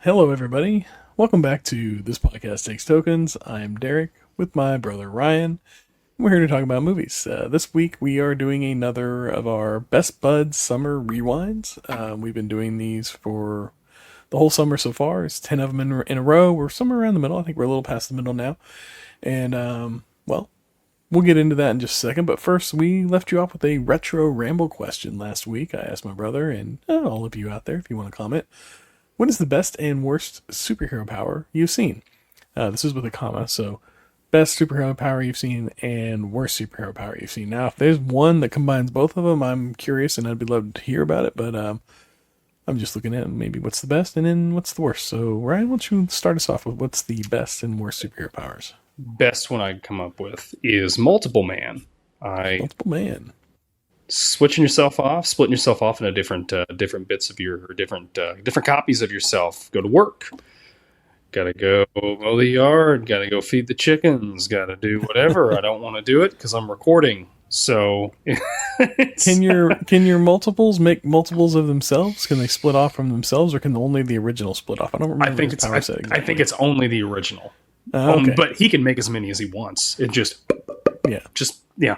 Hello, everybody. Welcome back to This Podcast Takes Tokens. I'm Derek with my brother Ryan. We're here to talk about movies. This week we are doing another of our Best Buds Summer Rewinds. We've been doing these for the whole summer so far. It's 10 of them in a row. We're somewhere around the middle. I think we're a little past the middle now. And, well, we'll get into that in just a second. But first, we left you off with a retro ramble question last week. I asked my brother and all of you out there if you want to comment. What is the best and worst superhero power you've seen? This is with a comma, so best superhero power you've seen and worst superhero power you've seen. Now, if there's one that combines both of them, I'm curious and I'd be loved to hear about it, but I'm just looking at maybe what's the best and then what's the worst. So, Ryan, why don't you start us off with what's the best and worst superhero powers? Best one I'd come up with is Multiple Man. Multiple Man. Splitting yourself off into different bits of your different copies of yourself. Go to work. Gotta go mow the yard. Gotta go feed the chickens. Gotta do whatever. I don't want to do it because I'm recording. So can your multiples make multiples of themselves? Can they split off from themselves, or can only the original split off? I don't remember. I think it's only the original. Okay. But he can make as many as he wants. It just yeah.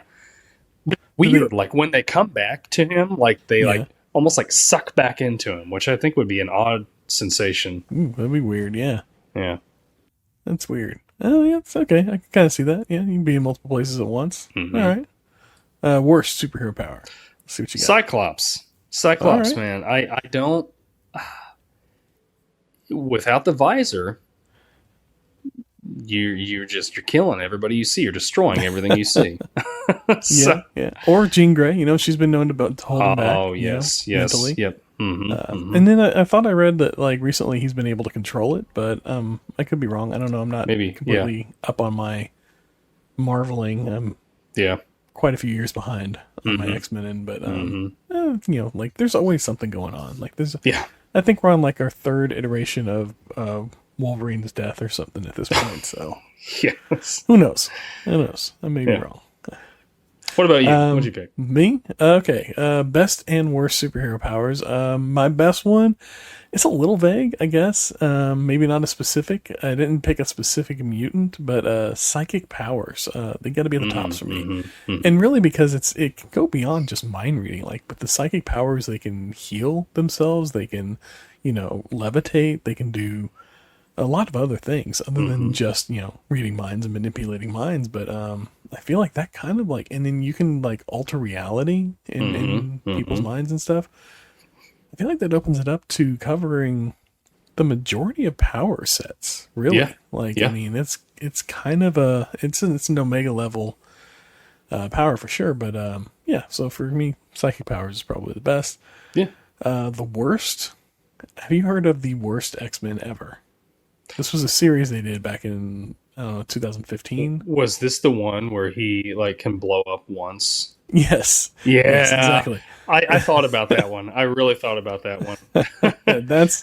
Weird, like when they come back to him, like they like almost like suck back into him, which I think would be an odd sensation. That'd be weird, yeah. Yeah. That's weird. Oh, yeah, it's okay. I can kind of see that. Yeah, you can be in multiple places at once. Mm-hmm. All right. Worst superhero power. Let's see what you got. Cyclops, right. man. I don't... Without the visor, you're killing everybody you see. You're destroying everything you see. Yeah. Or Jean Grey. She's been known to hold him back. Oh, yes. Mentally. Yep. Mm-hmm. And then I thought I read that like recently he's been able to control it, but I could be wrong. I don't know. I'm not completely up on my marveling. I'm quite a few years behind on my X-Men, but like there's always something going on. Like there's I think we're on like our third iteration of Wolverine's death or something at this point. So yes, who knows? I may be wrong. What about you? What'd you pick? Me? Okay. Best and worst superhero powers. My best one, it's a little vague, I guess. Maybe not a specific. I didn't pick a specific mutant, but psychic powers. They got to be the tops for me. And really because it can go beyond just mind reading. Like with the psychic powers, they can heal themselves. They can, levitate. They can do a lot of other things other than just, reading minds and manipulating minds. But I feel like that kind of like, and then you can like alter reality in people's minds and stuff. I feel like that opens it up to covering the majority of power sets, really. I mean, it's kind of it's an Omega level power for sure. But so for me, psychic powers is probably the best. Yeah. The worst. Have you heard of the worst X-Men ever? This was a series they did back in, 2015. Was this the one where he like can blow up once? Yes. Yeah. Yes, exactly. I thought about that one. I really thought about that one. That's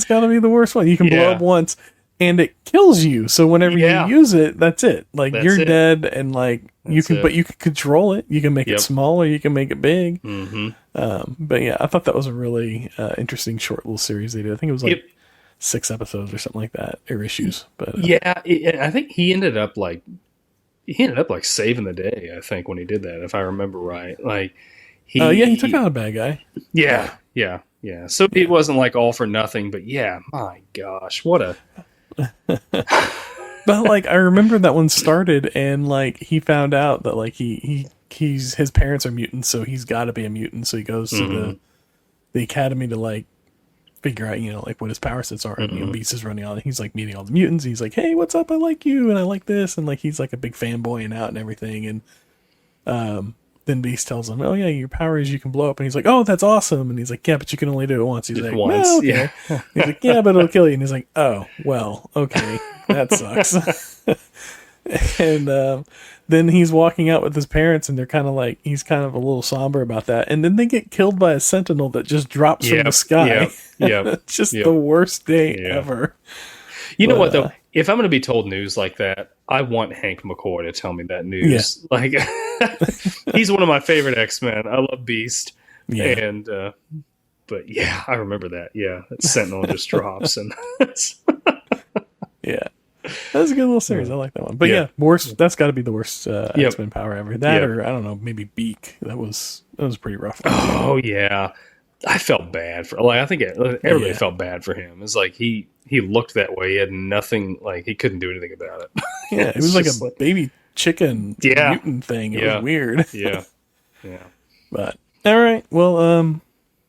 got to be the worst one. You can blow up once and it kills you. So whenever you use it, that's it. Like you're dead, and like but you can control it. You can make it small or you can make it big. But yeah, I thought that was a really interesting short little series they did. I think it was like 6 episodes or something like that, or issues. But I think he ended up like saving the day. I think when he did that, if I remember right, like he took out a bad guy. Yeah. So it wasn't like all for nothing, but my gosh, what a. But like I remember that one started, and like he found out that like his parents are mutants, so he's got to be a mutant. So he goes to the academy to like figure out, like what his power sets are. And, Beast is running on, and he's like meeting all the mutants. He's like, "Hey, what's up? I like you, and I like this," and like he's like a big fanboy and out and everything. And then Beast tells him, "Oh yeah, your power is you can blow up," and he's like, "Oh, that's awesome." And he's like, "Yeah, but you can only do it once." He's like, once, "Well, okay." He's like, "Yeah, but it'll kill you." And he's like, "Oh, well, okay, that sucks." And then he's walking out with his parents, and they're kind of like, he's kind of a little somber about that. And then they get killed by a sentinel that just drops from the sky. Just the worst day ever. You know what, though? If I'm going to be told news like that, I want Hank McCoy to tell me that news. Yeah. Like, he's one of my favorite X-Men. I love Beast. Yeah. But yeah, I remember that. Yeah, that Sentinel just drops and Yeah. That's a good little series. I like that one. But yeah, worst. That's got to be the worst X-Men power ever. That or I don't know, maybe Beak. That was a pretty rough one. Oh yeah, I felt bad for. Like I think everybody felt bad for him. It's like he looked that way. He had nothing. Like he couldn't do anything about it. Yeah, it was like a baby chicken mutant thing. It was weird. Yeah. But all right, well,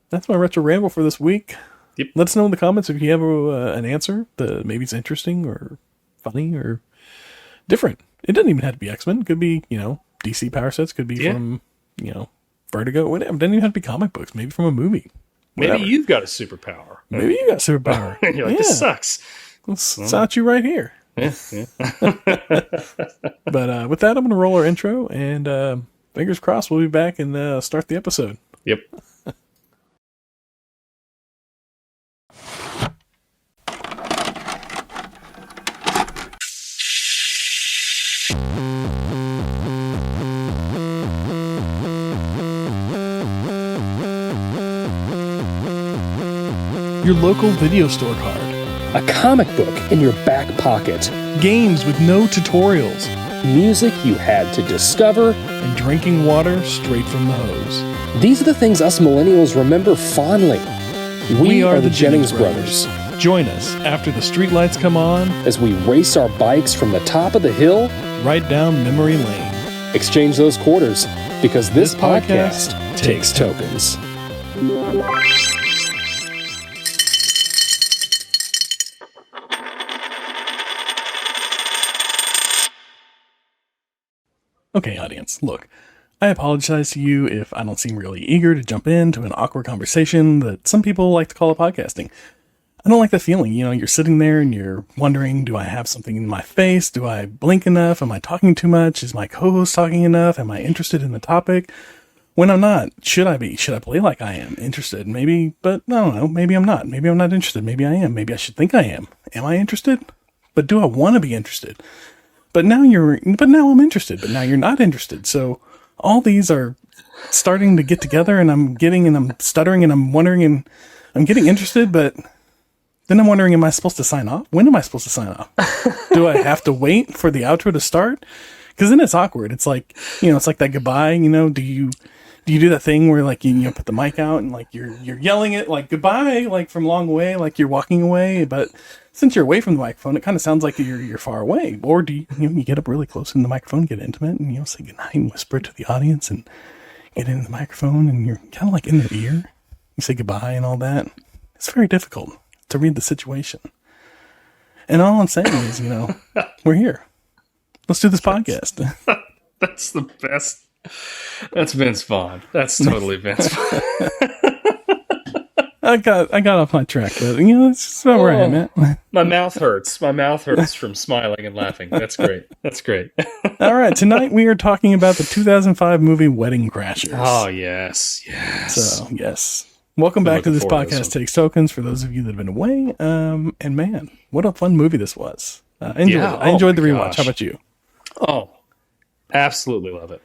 that's my retro ramble for this week. Yep. Let us know in the comments if you have an answer that maybe it's interesting or funny or different. It doesn't even have to be X-Men. It could be, DC power sets. Could be from, Vertigo. Whatever. It doesn't even have to be comic books. Maybe from a movie. Whatever. Maybe you've got a superpower. Maybe you got superpower. You're like, this sucks. It's not you right here. Yeah. But with that, I'm going to roll our intro, and fingers crossed we'll be back and start the episode. Yep. Your local video store card. A comic book in your back pocket. Games with no tutorials. Music you had to discover. And drinking water straight from the hose. These are the things us millennials remember fondly. We are the Jennings brothers. Join us after the streetlights come on as we race our bikes from the top of the hill right down memory lane. Exchange those quarters because this podcast takes tokens. Okay, audience, look. I apologize to you if I don't seem really eager to jump into an awkward conversation that some people like to call a podcasting. I don't like that feeling. You're sitting there and you're wondering, do I have something in my face? Do I blink enough? Am I talking too much? Is my co-host talking enough? Am I interested in the topic? When I'm not, should I be? Should I play like I am interested? Maybe, but I don't know. Maybe I'm not. Maybe I'm not interested. Maybe I am. Maybe I should think I am. Am I interested? But do I want to be interested? But now I'm interested, but now you're not interested. So all these are starting to get together and I'm stuttering and I'm wondering and I'm getting interested, but then I'm wondering, am I supposed to sign off? When am I supposed to sign off? Do I have to wait for the outro to start? Because then it's awkward. It's like, it's like that goodbye, do you do that thing where like, you put the mic out and like you're yelling it like goodbye, like from long away, like you're walking away, but since you're away from the microphone, it kind of sounds like you're far away. Or do you get up really close in the microphone, get intimate, and say goodnight and whisper it to the audience and get into the microphone, and you're kind of like in their ear. You say goodbye and all that. It's very difficult to read the situation. And all I'm saying is, we're here. Let's do this podcast. That's the best. That's Vince Vaughn. That's totally Vince Vaughn. I got off my track, but that's about where I am at. My mouth hurts. My mouth hurts from smiling and laughing. That's great. That's great. All right, tonight we are talking about the 2005 movie Wedding Crashers. Oh, yes. So, yes. Welcome back to this podcast Takes Tokens for those of you that have been away. And man, what a fun movie this was. I enjoyed the rewatch. Gosh. How about you? Oh, absolutely love it.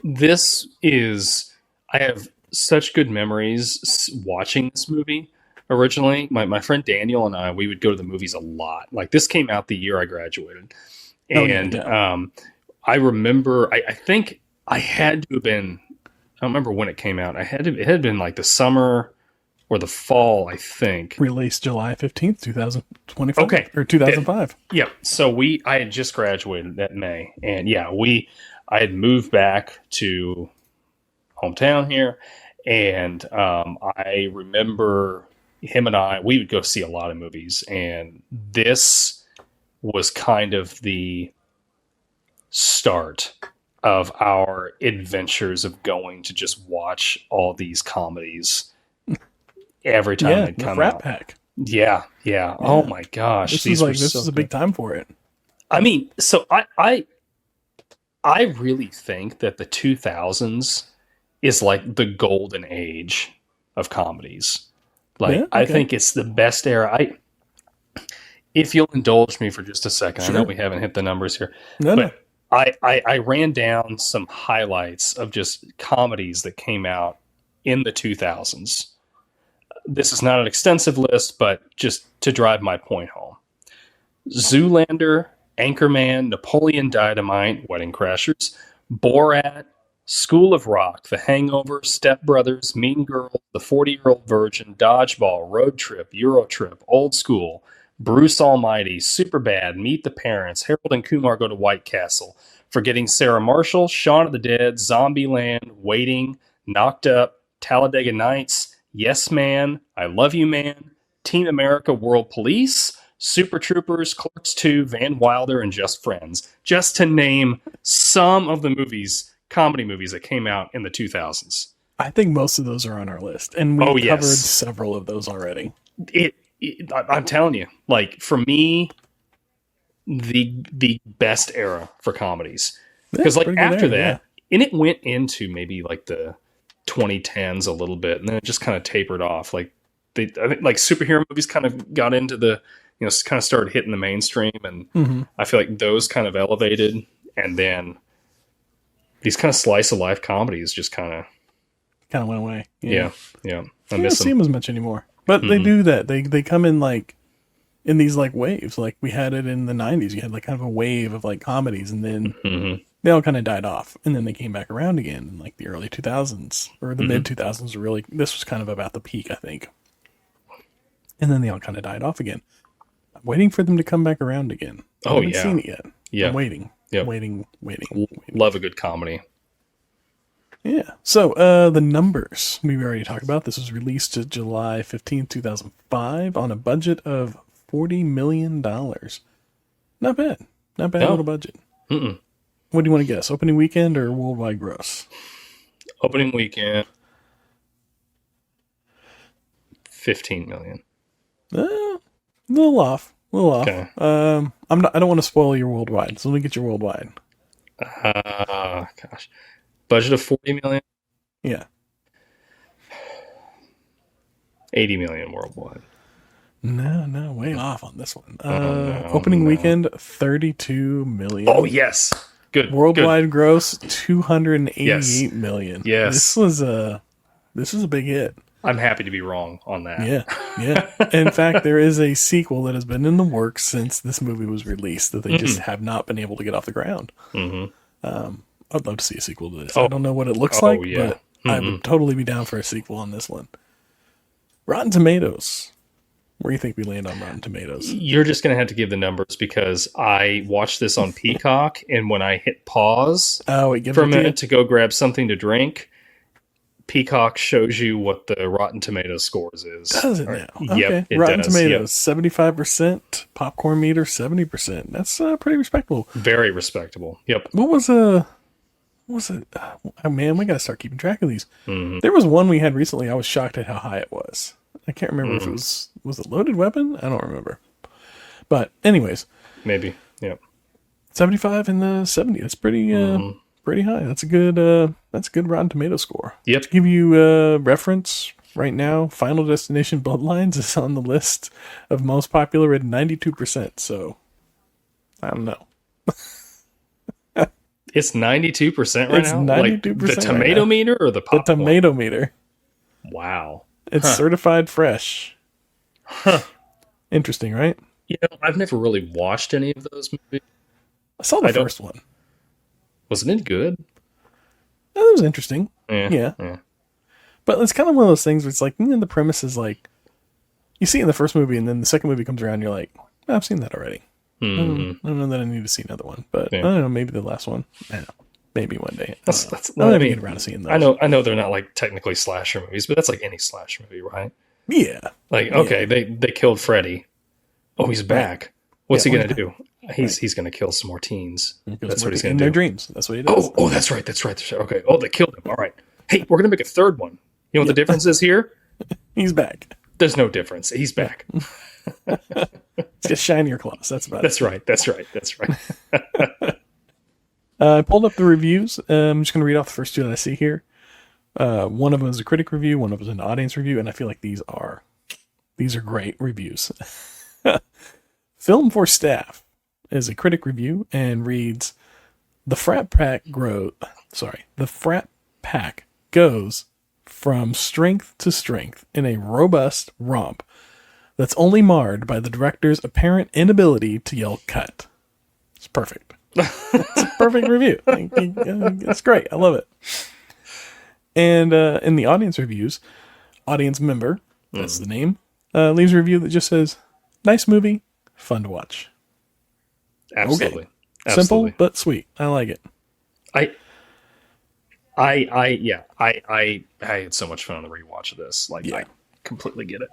This is, I have such good memories watching this movie. Originally, my friend Daniel and I, we would go to the movies a lot. Like this came out the year I graduated. And I remember, I think I had to have been, I don't remember when it came out. It had been like the summer or the fall, I think. Released July 15th, 2025. Okay. Or 2005. Yeah. So I had just graduated that May. And I had moved back to hometown here. And I remember him and we would go see a lot of movies. And this was kind of the start of our adventures of going to just watch all these comedies every time they come Rat out. Pack. Yeah. Oh my gosh. This is a big time for it. I mean, so I really think that the 2000s is like the golden age of comedies. I think it's the best era. If you'll indulge me for just a second, sure. I know we haven't hit the numbers here, but I ran down some highlights of just comedies that came out in the 2000s. this is not an extensive list, but just to drive my point home. Zoolander, Anchorman, Napoleon Dynamite, Wedding Crashers, Borat, School of Rock, The Hangover, Step Brothers, Mean Girls, The 40-Year-Old Virgin, Dodgeball, Road Trip, Euro Trip, Old School, Bruce Almighty, Superbad, Meet the Parents, Harold and Kumar Go to White Castle, Forgetting Sarah Marshall, Shaun of the Dead, Zombieland, Waiting, Knocked Up, Talladega Nights, Yes Man, I Love You Man, Team America World Police, Super Troopers, Clerks 2, Van Wilder, and Just Friends. Just to name some of the movies, comedy movies that came out in the 2000s. I think most of those are on our list, and we've covered several of those already. I'm telling you, like, for me, the best era for comedies. Because like after that, and it went into maybe like the 2010s a little bit, and then it just kind of tapered off. Like I think like superhero movies kind of got into the, kind of started hitting the mainstream, and I feel like those kind of elevated, and then these kind of slice of life comedies just kind of went away. Yeah. I don't see them as much anymore, but they do that. They come in like in these like waves. Like we had it in the 90s. You had like kind of a wave of like comedies, and then they all kind of died off, and then they came back around again in like the early 2000s or the mid 2000s. Really, this was kind of about the peak, I think. And then they all kind of died off again. I'm waiting for them to come back around again. I haven't seen it yet. Yeah. I'm waiting. Yep. Waiting. Love a good comedy. Yeah. So the numbers we already talked about. This was released to July 15th, 2005 on a budget of $40 million. Not bad. Not bad little budget. What do you want to guess? Opening weekend or worldwide gross? Opening weekend, 15 million. A little off. Okay. I don't want to spoil your worldwide, so let me get your worldwide. Gosh. Budget of 40 million? Yeah. 80 million worldwide. No, way off on this one. Opening weekend, 32 million. Oh, yes. Good. Worldwide gross, 288 million. Yes. This is a big hit. I'm happy to be wrong on that. Yeah. In fact, there is a sequel that has been in the works since this movie was released that they just have not been able to get off the ground. I'd love to see a sequel to this. I don't know what it looks like, but I would totally be down for a sequel on this one. Rotten Tomatoes. Where do you think we land on Rotten Tomatoes? You're just going to have to give the numbers because I watched this on Peacock, and when I hit pause for a minute to go grab something to drink, Peacock shows you what the Rotten Tomatoes scores is. Does it now? Yep, okay. it Rotten does. Tomatoes, 75%. Popcorn meter, 70%. That's pretty respectable. Very respectable. Yep. What was it? Oh, man, we got to start keeping track of these. There was one we had recently. I was shocked at how high it was. I can't remember if it was it Loaded Weapon? I don't remember. But anyways. Maybe. Yep. 75 and the 70. That's pretty high. That's a good Rotten Tomato score. Yep. To give you a reference right now, Final Destination Bloodlines is on the list of most popular at 92%. So I don't know. It's 92% right now? 92% like the tomato meter or the popcorn? The tomato meter. Wow. It's certified fresh. Interesting, right? I've never really watched any of those movies. I saw the first one. Wasn't it good? It was interesting. Yeah. But it's kind of one of those things where it's like, the premise is like, you see it in the first movie, and then the second movie comes around, and you're like, I've seen that already. I don't know that I need to see another one, but I don't know, maybe the last one. I don't know. Maybe one day. I'll never get around to seeing those. I know they're not like technically slasher movies, but that's like any slasher movie, right? Yeah. Like, okay, they killed Freddy. Oh, he's back. What's he going to do? He's going to kill some more teens. That's what he's going to do. In their dreams. That's what he does. Oh, that's right. Okay. Oh, they killed him. All right. Hey, we're going to make a third one. You know what the difference is here? He's back. There's no difference. He's back. It's just shinier claws. That's about it. That's right. I pulled up the reviews. I'm just going to read off the first two that I see here. One of them is a critic review. One of them is an audience review. And I feel like these are great reviews. Film for Staff is a critic review and reads, The frat pack goes from strength to strength in a robust romp that's only marred by the director's apparent inability to yell cut. It's perfect. It's a perfect review. It's great. I love it. And in the audience reviews, audience member, that's the name, leaves a review that just says, nice movie, fun to watch. Absolutely. Okay. Absolutely. Simple but sweet. I like it. I had so much fun on the rewatch of this. Like, I completely get it.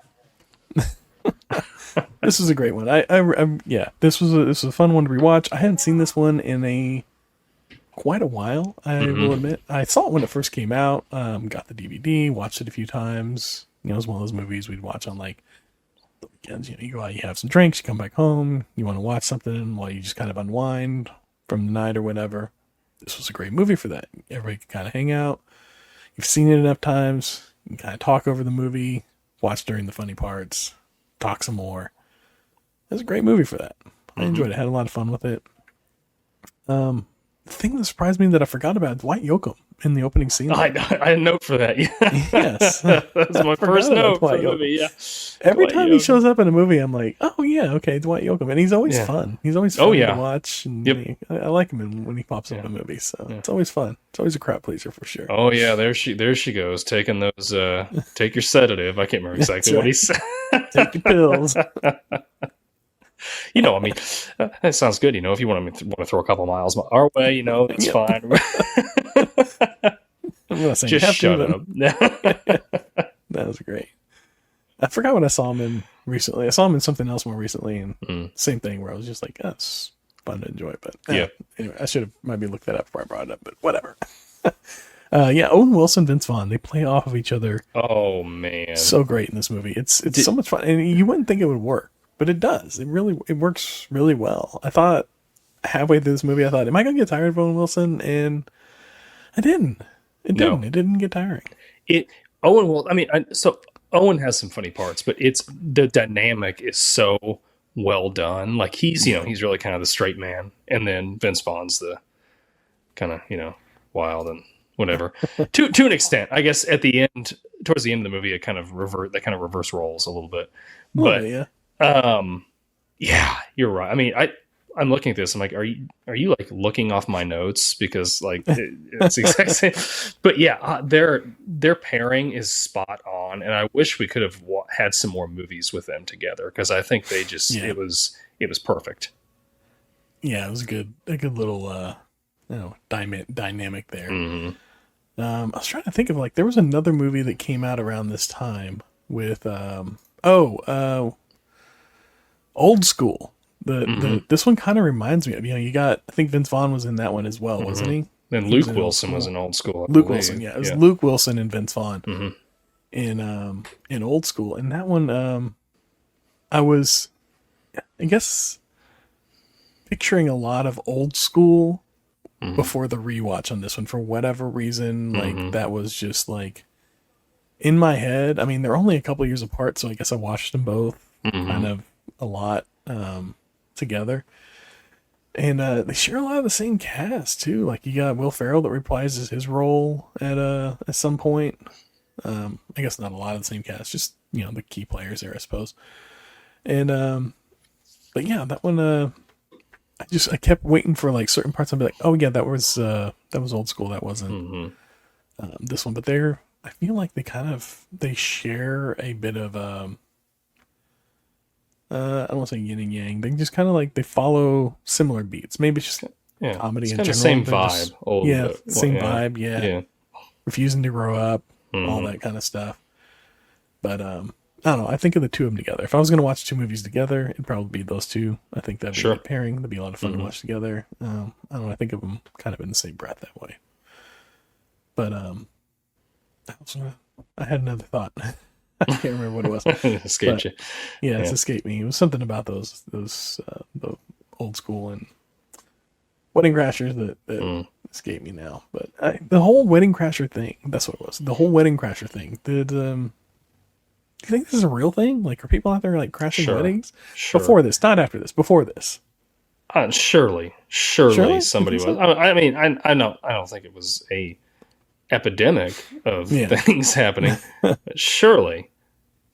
This is a great one. This was a fun one to rewatch. I hadn't seen this one in quite a while, I will admit. I saw it when it first came out, got the DVD, watched it a few times. You know, it was one of those movies we'd watch on like the weekends. You know, you go out, you have some drinks, you come back home, you want to watch something while you just kind of unwind from the night or whatever. This was a great movie for that. Everybody can kind of hang out. You've seen it enough times. You can kind of talk over the movie, watch during the funny parts, talk some more. It was a great movie for that. I enjoyed it. Had a lot of fun with it. The thing that surprised me that I forgot about, Dwight Yoakam in the opening scene. I had a note for that. Yeah. Yes. That's my first note for the movie. Yeah. Every time he shows up in a movie, I'm like, oh yeah, okay, Dwight Yoakam. And he's always fun. He's always fun to watch. And I like him when he pops up in movies. So it's always fun. It's always a crowd pleaser for sure. Oh yeah, there she goes, taking those take your sedative. I can't remember exactly what he said. Take your pills. You know, I mean, that sounds good. You know, if you want to throw a couple miles our way, you know, it's fine. I'm not saying just shut up. That was great. I forgot what I saw him in recently. I saw him in something else more recently, and same thing where I was just like, oh, it's fun to enjoy. But anyway, I should have maybe looked that up before I brought it up, but whatever. Owen Wilson, Vince Vaughn, they play off of each other. Oh man, so great in this movie. It's so much fun, and you wouldn't think it would work. But it does. It works really well. I thought halfway through this movie, am I going to get tired of Owen Wilson? And I didn't. It didn't get tiring. Owen has some funny parts, but the dynamic is so well done. Like he's really kind of the straight man. And then Vince Vaughn's the kind of, wild and whatever. to an extent, I guess towards the end of the movie, they kind of reverse roles a little bit. But you're right. I mean, I'm looking at this. I'm like, are you like looking off my notes because like it's the exact same. But yeah, their pairing is spot on, and I wish we could have had some more movies with them together because I think they just it was perfect. Yeah, it was a good little dynamic there. I was trying to think of there was another movie that came out around this time with Old School. This one kind of reminds me of, you got, I think Vince Vaughn was in that one as well, wasn't he? And Luke Wilson was in Old School. Luke Wilson, yeah. It was Luke Wilson and Vince Vaughn in Old School. And that one, I was, I guess, picturing a lot of Old School before the rewatch on this one. For whatever reason, that was just in my head. I mean, they're only a couple years apart, so I guess I watched them both kind of a lot together, and they share a lot of the same cast too. Like you got Will Ferrell that reprises his role at some point. I guess not a lot of the same cast, just the key players there, I suppose. And but yeah, that one I kept waiting for certain parts. I'd be like, oh yeah, that was Old School. That wasn't this one. But I feel like they share a bit of I don't want to say yin and yang. They just kind of they follow similar beats. Maybe it's just comedy in general. Same vibe. Same vibe. Yeah. Refusing to grow up, all that kind of stuff. But I don't know. I think of the two of them together. If I was going to watch two movies together, it'd probably be those two. I think that'd be a good pairing. That'd be a lot of fun to watch together. I don't know. I think of them kind of in the same breath that way. But I had another thought. I can't remember what it was. It escaped you. Yeah, it's escaped me. It was something about those the Old School and Wedding Crashers that escaped me now. But the whole Wedding Crasher thing, that's what it was. The whole Wedding Crasher thing. Do you think this is a real thing? Are people out there crashing weddings? Sure. Before this, not after this. Before this. Surely somebody was. I mean, I don't think it was a epidemic of Yeah. things happening. Surely.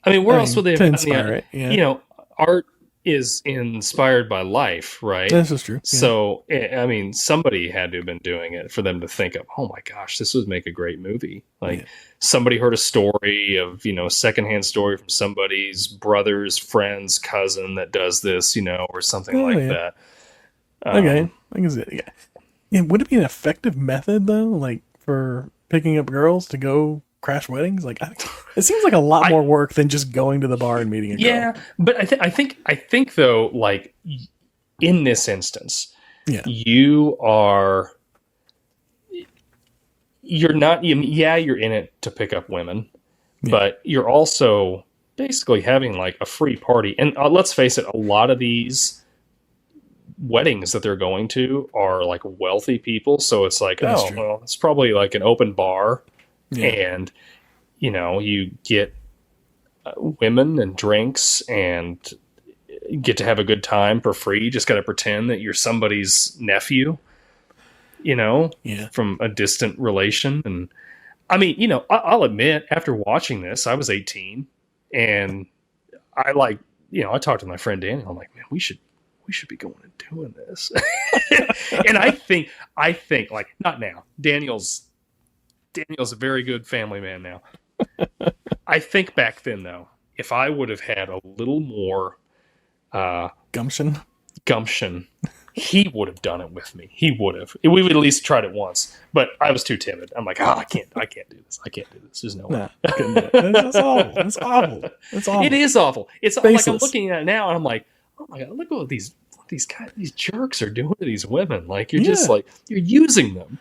I mean, where else would they have to gotten inspire it? Yeah, you know, art is inspired by life, right? this is true. Yeah. So, I mean, somebody had to have been doing it for them to think of, oh my gosh, this would make a great movie. Like, somebody heard a story of, you know, a secondhand story from somebody's brother's friend's cousin that does this, you know, or something like that. Okay, I can see it. Yeah. Yeah, would it be an effective method though, like for picking up girls to go crash weddings? Like, it seems like a lot more work than just going to the bar and meeting a girl. Yeah, but I think though, like in this instance, you're not. You're in it to pick up women, but you're also basically having like a free party. And let's face it, a lot of these weddings that they're going to are like wealthy people, so it's like, well, it's probably like an open bar, and you know, you get women and drinks and get to have a good time for free. You just got to pretend that you're somebody's nephew, you know, from a distant relation. And I mean, you know, I'll admit, after watching this, I was 18, and I like, you know, I talked to my friend Daniel. I'm like, man, we should be going and doing this. And I think like, not now. Daniel's a very good family man now. I think back then though, if I would have had a little more gumption, he would have done it with me. He would have. We would at least tried it once, but I was too timid. I'm like, I can't do this. There's no way. I couldn't do it. That's awful. It's awful. It is awful. It's like, I'm looking at it now and I'm like, oh my God, look at what these jerks are doing to these women. Like, you're just like, you're using them.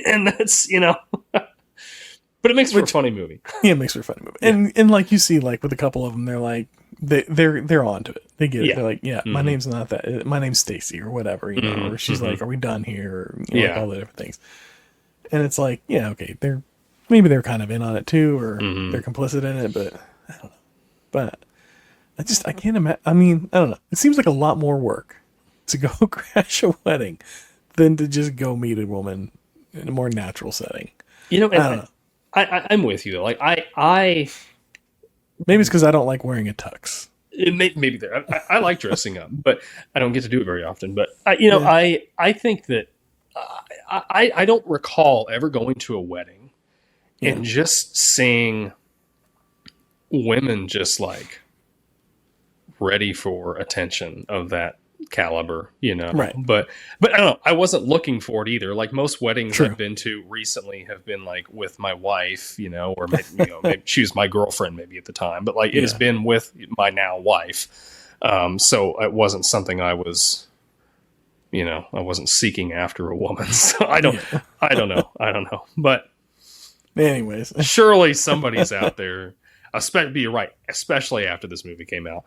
And that's, you know, but it makes for a funny movie. Yeah, it makes for a funny movie. And like you see, like with a couple of them, they're like, they're onto it. They get it. They're like, my name's not that. My name's Stacy or whatever, you know, or she's like, are we done here? Or, you know, like all the different things. And it's like, okay, maybe they're kind of in on it too, or they're complicit in it, but I don't know. But I can't imagine. I mean, I don't know. It seems like a lot more work to go crash a wedding than to just go meet a woman in a more natural setting. You know, I don't know. I'm with you though. Like I maybe it's because I don't like wearing a tux. Maybe there. I like dressing up, but I don't get to do it very often. But I think that I don't recall ever going to a wedding and just seeing women just like ready for attention of that caliber, you know. Right. But I don't know. I wasn't looking for it either. Like most weddings I've been to recently have been like with my wife, you know, or maybe, you know, maybe she was my girlfriend maybe at the time, but like it has been with my now wife. So it wasn't something I was, you know, I wasn't seeking after a woman. So I don't know. But anyways, surely somebody's out there. You're right, especially after this movie came out.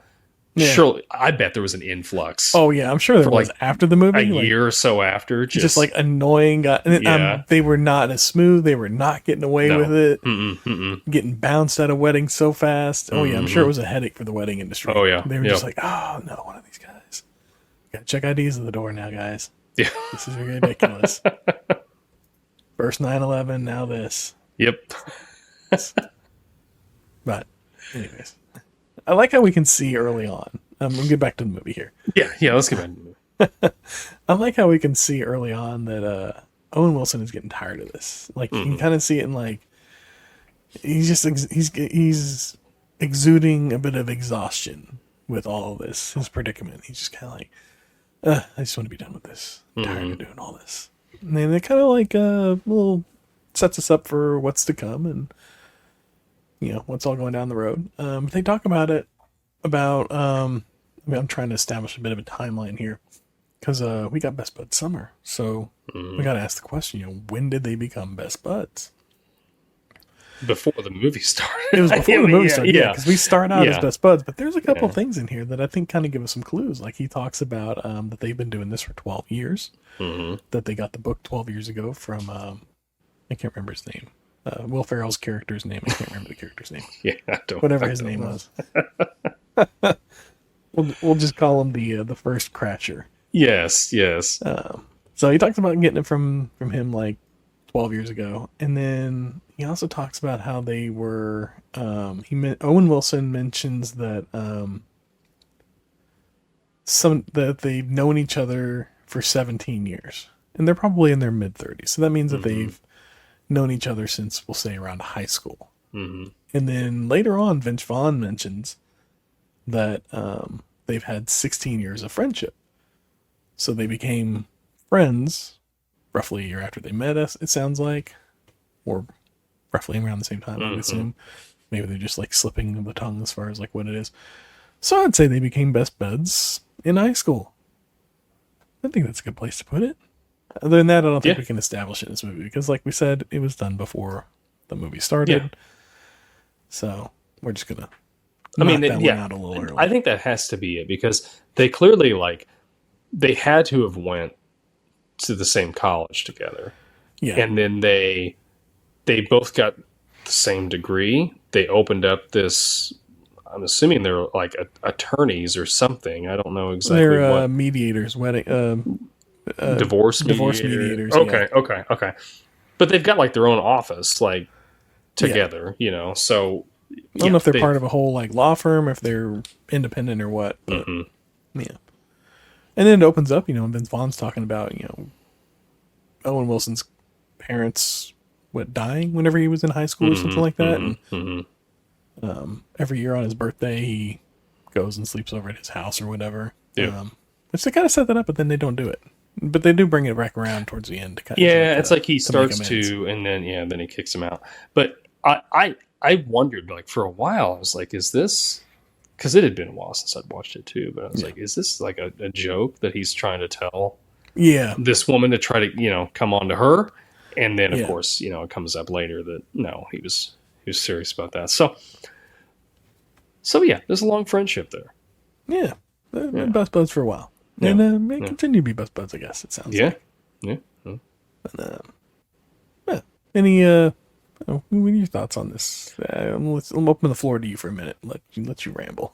Yeah. Surely, I bet there was an influx. Oh yeah, I'm sure there was after the movie, a year or so after, just like annoying guys. They were not as smooth. They were not getting away with it. Getting bounced at a wedding so fast. Oh yeah, I'm sure it was a headache for the wedding industry. Oh yeah, they were just like, oh no, one of these guys. Got to check IDs at the door now, guys. Yeah, this is ridiculous. First 9/11, now this. Yep. But anyways. I like how we can see early on. We'll get back to the movie here. Yeah, let's get back to the movie. I like how we can see early on that Owen Wilson is getting tired of this. Like, you can kind of see it in, like, he's exuding a bit of exhaustion with all of this, his predicament. He's just kind of like, I just want to be done with this. I'm tired of doing all this. And then it kind of like little sets us up for what's to come and, you know, what's all going down the road. But they talk about it, I'm trying to establish a bit of a timeline here because we got Best Buds Summer. So we got to ask the question, you know, when did they become Best Buds? Before the movie started. It was before the movie started, because we start out as Best Buds. But there's a couple things in here that I think kind of give us some clues. Like he talks about that they've been doing this for 12 years, that they got the book 12 years ago from, I can't remember his name. Will Ferrell's character's name. I can't remember the character's name. Whatever his name was. We'll just call him the first Cratcher. Yes. So he talks about getting it from him like 12 years ago. And then he also talks about how they were, Owen Wilson mentions that, that they've known each other for 17 years. And they're probably in their mid-30s. So that means that they've known each other since, we'll say, around high school. Mm-hmm. And then later on, Vince Vaughn mentions that they've had 16 years of friendship. So they became friends roughly a year after they met us, it sounds like. Or roughly around the same time, I would assume. Maybe they're just like slipping of the tongue as far as like what it is. So I'd say they became best buds in high school. I think that's a good place to put it. Other than that, I don't think we can establish it in this movie because, like we said, it was done before the movie started. Yeah. So we're just gonna knock that one out a little early. I think that has to be it because they clearly they had to have went to the same college together. Yeah, and then they both got the same degree. They opened up this. I'm assuming they're like attorneys or something. I don't know exactly. They're what. Mediators, wedding. Divorce mediators. Okay. But they've got like their own office, like together, you know. So I don't know if they're part of a whole like law firm, if they're independent or what. But, yeah. And then it opens up, you know, and Vince Vaughn's talking about, you know, Owen Wilson's parents dying whenever he was in high school or something like that. And every year on his birthday, he goes and sleeps over at his house or whatever. Yeah. Which they kind of set that up, but then they don't do it. But they do bring it back around towards the end. To kind of it's like he starts to, and then then he kicks him out. But I wondered, like, for a while, I was like, is this... Because it had been a while since I'd watched it, too. But I was like, is this like a joke that he's trying to tell this woman to try to, you know, come on to her? And then, of course, you know, it comes up later that, no, he was serious about that. So yeah, there's a long friendship there. Yeah. They've been best buds for a while. And may continue to be best buds, I guess, it sounds like. Yeah. But, any, what are your thoughts on this? I'll open the floor to you for a minute. Let you ramble.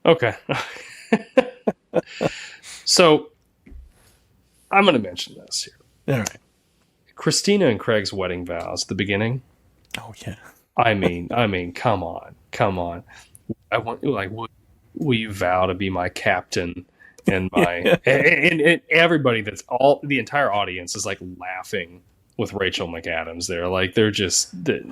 Okay. So, I'm going to mention this here. All right. Christina and Craig's wedding vows, the beginning. Oh, yeah. I mean, come on. I want, like, will you vow to be my captain? And my and everybody the entire audience is like laughing with Rachel McAdams there. Like they're just the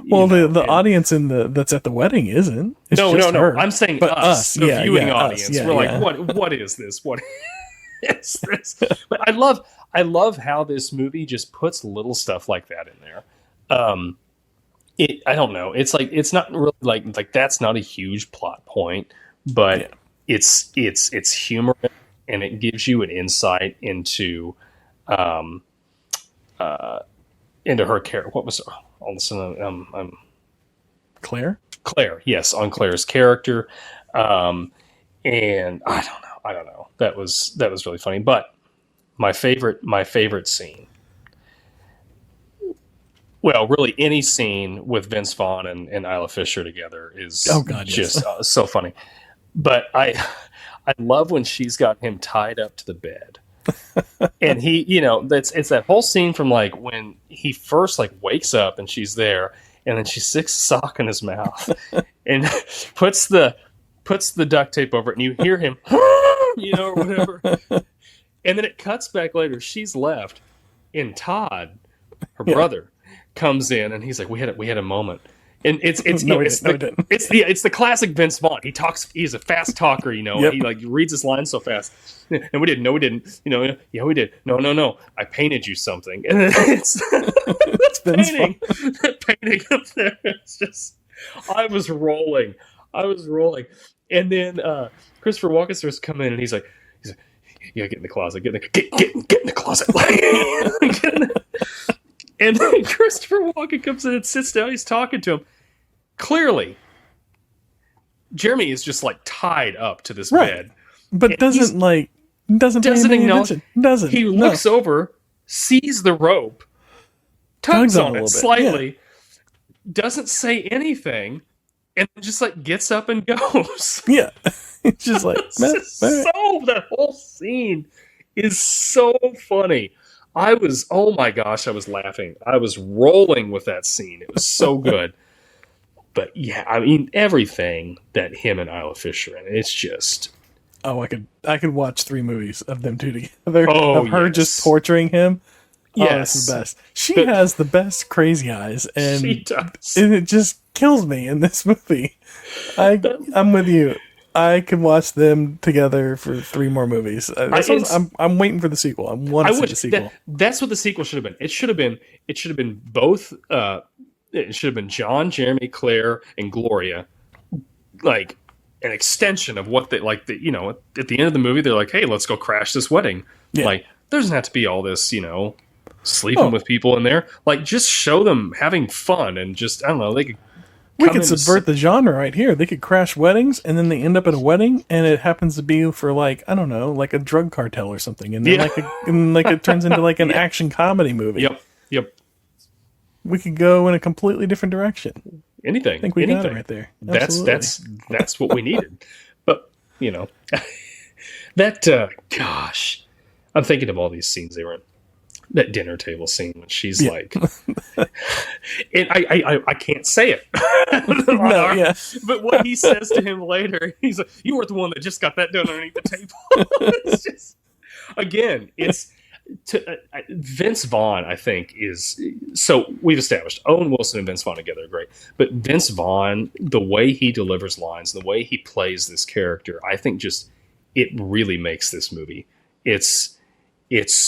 audience that's at the wedding isn't. It's no. Her. I'm saying but us, the viewing audience. We're like, what is this? What is this? But I love how this movie just puts little stuff like that in there. I don't know. It's like it's not really like that's not a huge plot point, but it's humorous. And it gives you an insight into her character. What was all of a sudden? Claire. Claire, yes, on Claire's character, and I don't know. That was really funny. But my favorite scene. Well, really, any scene with Vince Vaughn and Isla Fisher together is just so funny. But I love when she's got him tied up to the bed. And he, you know, it's that whole scene from like when he first like wakes up and she's there and then she sticks a sock in his mouth and puts the duct tape over it and you hear him, you know, or whatever. And then it cuts back later. She's left and Todd, her brother, comes in and he's like, we had a moment. And it's the classic Vince Vaughn. He talks. He's a fast talker, you know. He like reads his lines so fast. And we didn't. No, we didn't. You know. Yeah, we did. No. I painted you something. And it's painting up there. It's just. I was rolling. And then Christopher Walken starts to come in, and he's like, yeah, get in the closet. Get in the closet. And then Christopher Walken comes in and sits down. He's talking to him. Clearly, Jeremy is just like tied up to this bed, but doesn't pay any attention. He looks over, sees the rope, tugs on it slightly, doesn't say anything, and just like gets up and goes. Yeah, it's just like that whole scene is so funny. Oh my gosh, I was laughing. I was rolling with that scene. It was so good. But yeah, I mean, everything that him and Isla Fisher in, it's just... Oh, I could watch 3 movies of them two together. Oh, of her yes. just torturing him. Oh, Yes. that's the best. She has the best crazy eyes, and She does. it just kills me in this movie. I'm with you. I could watch them together for 3 more movies. I'm waiting for the sequel. I want to see the sequel. That's what the sequel should have been. It should have been both. It should have been John, Jeremy, Claire, and Gloria, like an extension of what they like. At the end of the movie, they're like, "Hey, let's go crash this wedding." Yeah. Like, there doesn't have to be all this, sleeping with people in there. Like, just show them having fun and just, I don't know, they could. We could subvert the genre right here. They could crash weddings, and then they end up at a wedding, and it happens to be for like, I don't know, like a drug cartel or something, and then it turns into like an action comedy movie. Yep. We could go in a completely different direction. Anything. I think we anything. got it right there. That's what we needed. But that gosh, I'm thinking of all these scenes they were in. That dinner table scene when she's like, and I can't say it. But what he says to him later, he's like, "You were the one that just got that done underneath the table." It's just, again, it's. Vince Vaughn, I think, is so we've established Owen Wilson and Vince Vaughn together are great, but Vince Vaughn, the way he delivers lines, the way he plays this character, I think just it really makes this movie. It's just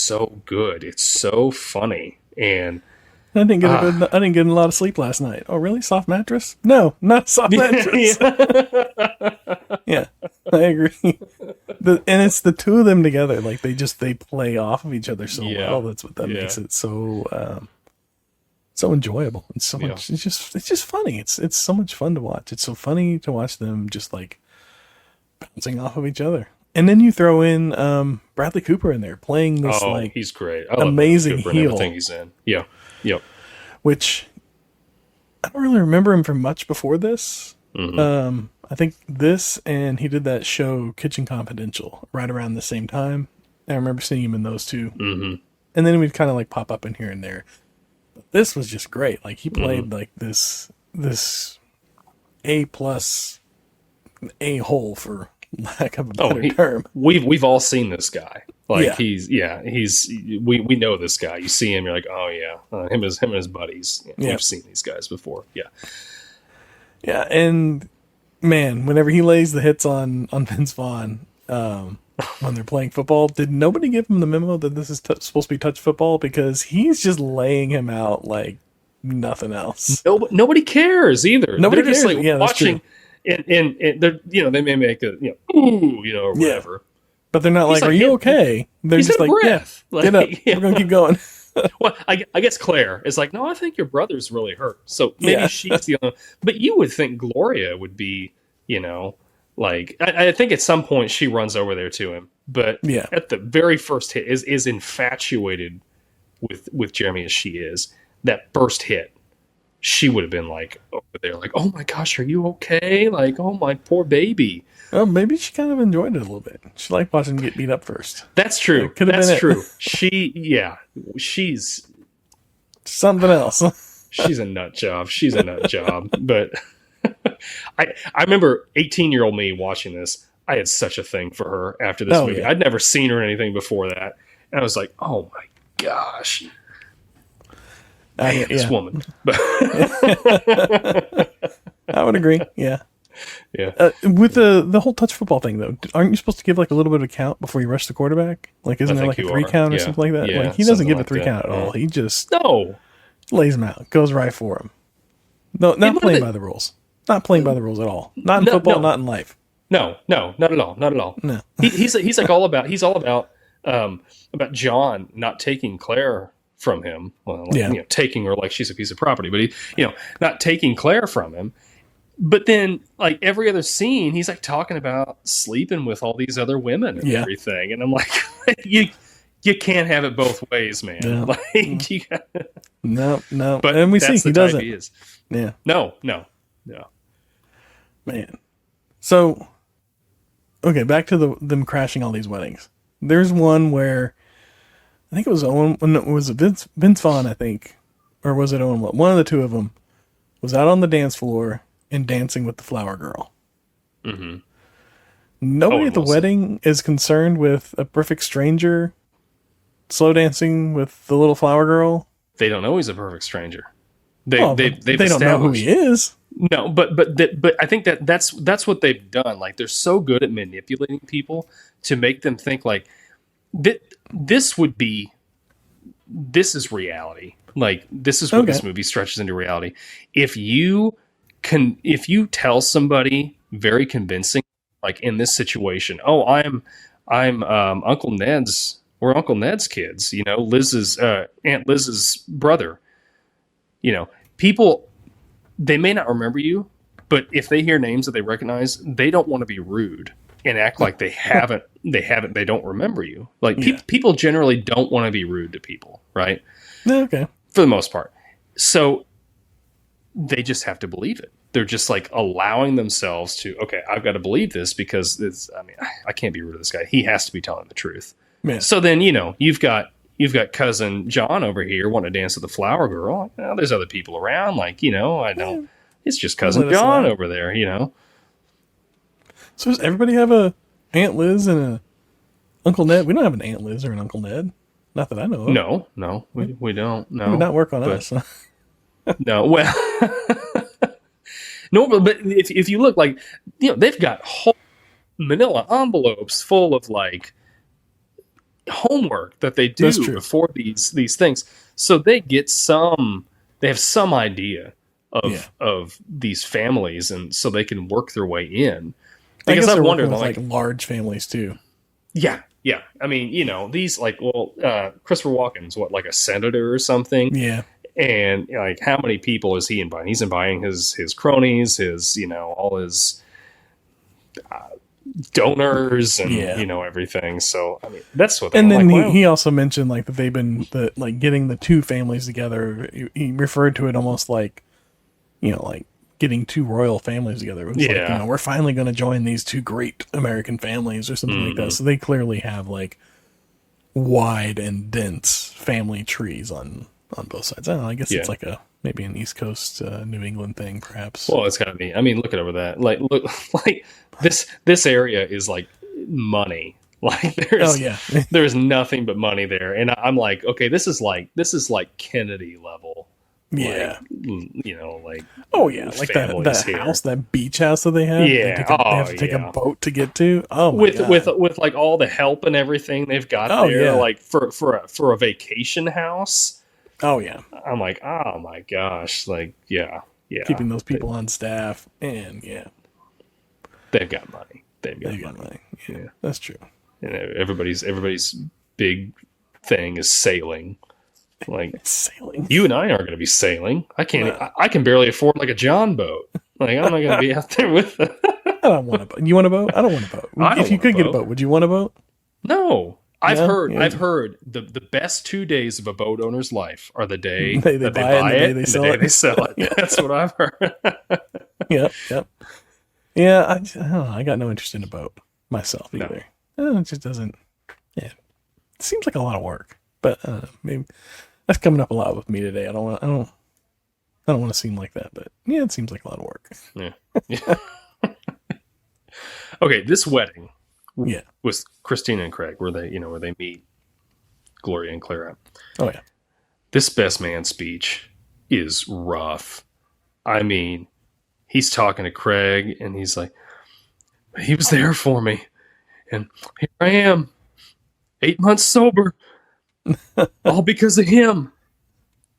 so good. It's so funny, and I didn't get a lot of sleep last night. Oh, really? Soft mattress? No, not soft mattress. Yeah, I agree. And it's the two of them together. Like they play off of each other so well. That's what makes it so so enjoyable. It's so much. It's just funny. It's so much fun to watch. It's so funny to watch them just like bouncing off of each other. And then you throw in Bradley Cooper in there playing this he's great. Amazing heel. Everything he's in. Yeah. Yep. Which I don't really remember him from much before this. Mm-hmm. I think this, and he did that show Kitchen Confidential right around the same time. I remember seeing him in those two. Mm-hmm. And then we'd kind of like pop up in here and there. But this was just great. Like he played like this A+ a-hole, for lack of a better term. We've all seen this guy. Like we know this guy. You see him, you're like, oh yeah, him and his buddies. We've seen these guys before. Yeah, and man, whenever he lays the hits on Vince Vaughn when they're playing football, did nobody give him the memo that this is supposed to be touch football? Because he's just laying him out like nothing else. Nobody cares either. Nobody They're cares. just like watching, and they're they may make a ooh or whatever. But they're not like, "Are you okay?" They're just like, breath. "Yeah, get up. We're gonna keep going." Well, I guess Claire is like, "No, I think your brother's really hurt." So maybe she's the only. But you would think Gloria would be, like I think at some point she runs over there to him. But at the very first hit, is infatuated with Jeremy as she is. That first hit, she would have been like over there, like, "Oh my gosh, are you okay?" Like, "Oh my poor baby." Well, maybe she kind of enjoyed it a little bit. She liked watching him get beat up first. That's true. That's true. She's something else. She's a nut job. But I remember 18-year-old me watching this. I had such a thing for her after this movie. I'd never seen her in anything before that. And I was like, oh my gosh. This woman. I would agree. Yeah. Yeah. With the whole touch football thing, though, aren't you supposed to give like a little bit of a count before you rush the quarterback? Like, isn't there like a 3 count or something like that? Yeah, like, he doesn't give a 3 count at all. He just lays him out, goes right for him. No, not playing by the rules. Not playing by the rules at all. Not in football, not in life. No, not at all. Not at all. No. he's like all about John not taking Claire from him. Well, taking her like she's a piece of property, but he, not taking Claire from him. But then, like, every other scene, he's like talking about sleeping with all these other women and everything, and I'm like, you can't have it both ways, man. No. Like, you gotta... No. But and we see he doesn't. He is. Yeah. No. Man. So, okay, back to them crashing all these weddings. There's one where I think it was Owen. No, it was Vince Vaughn, I think, or was it Owen? One of the two of them was out on the dance floor and dancing with the flower girl. Mm-hmm. Nobody Owen at the Wilson. wedding is concerned with a perfect stranger slow dancing with the little flower girl. They don't know he's a perfect stranger. They don't know who he is. No, but I think that's what they've done. Like, they're so good at manipulating people to make them think like this is reality. Like, this is what this movie stretches into reality. If you tell somebody very convincing, like in this situation, oh, I'm Uncle Ned's. We're Uncle Ned's kids. You know, Liz's Aunt Liz's brother. You know, people, they may not remember you, but if they hear names that they recognize, they don't want to be rude and act like they don't remember you. Like, people generally don't want to be rude to people, right? Okay. For the most part. So they just have to believe it. They're just like allowing themselves to, okay, I've got to believe this because I can't be rude to this guy. He has to be telling the truth. Yeah. So then, you know, you've got cousin John over here wanting to dance with the flower girl. Like, well, there's other people around. Like, you know, I don't. It's just cousin John over there. You know. So does everybody have a Aunt Liz and a Uncle Ned? We don't have an Aunt Liz or an Uncle Ned. Not that I know of. No, we don't. No, it would not work on us. No, well, no, but if you look, like, you know, they've got whole manila envelopes full of like homework that they do before these things, so they have some idea of these families, and so they can work their way in. Because I wondered, like large families too. Yeah. I mean, you know, these like, Christopher Walken's like a senator or something. Yeah. And like, how many people is he inviting? He's inviting his cronies, his, you know, all his donors and, you know, everything. So, I mean, that's what. And then he also mentioned like that they've been getting the two families together. He referred to it almost like, you know, like getting two royal families together. It was like, you know, we're finally going to join these two great American families or something like that. So they clearly have like wide and dense family trees on both sides. I don't know. I guess it's like maybe an East Coast New England thing, perhaps. Well, it's got to be. I mean, look at over that. Like, look, like this area is like money. Like, there's nothing but money there, and I'm like, okay, this is like Kennedy level. Yeah, like, you know, like, like that house, that beach house that they have. Yeah, they have to take a boat to get to. Oh my God. with like all the help and everything they've got there, like for a vacation house. Oh yeah, I'm like, oh my gosh, like keeping those people on staff, and they've got money. They've got money. Yeah, that's true. And everybody's big thing is sailing. Like, sailing. You and I aren't going to be sailing. I can't. I can barely afford like a John boat. Like, I'm not going to be out there with. I don't want a boat. You want a boat? I don't want a boat. If you could get a boat, would you want a boat? No. I've heard the best 2 days of a boat owner's life are the day they buy it and the day they sell it. Yeah. That's what I've heard. Yep. Yeah, I don't know. I got no interest in a boat myself either. No. It just doesn't. Yeah, it seems like a lot of work. But maybe that's coming up a lot with me today. I don't want to seem like that, but yeah, it seems like a lot of work. Yeah. Okay, this wedding. Yeah. With Christina and Craig, where they meet Gloria and Clara. Oh yeah. This best man speech is rough. I mean, he's talking to Craig and he's like, he was there for me. And here I am, 8 months sober, all because of him.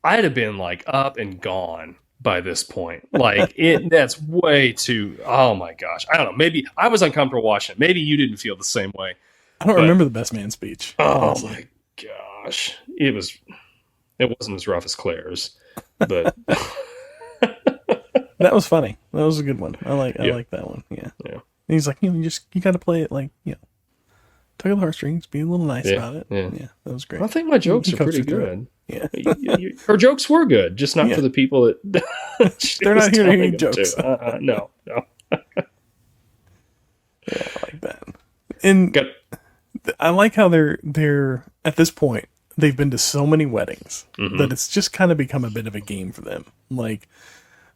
I'd have been like up and gone by this point. Like, that's way too, oh my gosh. I don't know. Maybe I was uncomfortable watching it. Maybe you didn't feel the same way. I don't remember the best man speech. Oh my gosh. It wasn't as rough as Claire's, but that was funny. That was a good one. I like that one. Yeah. And he's like, you got to play it like, tug of the heartstrings, be a little nice about it. Yeah, that was great. I think my jokes are pretty good. Yeah. Her jokes were good, just not for the people that they're not here to hear jokes. No. Yeah, I like that. And I like how they're at this point, they've been to so many weddings Mm-hmm. that it's just kind of become a bit of a game for them. Like,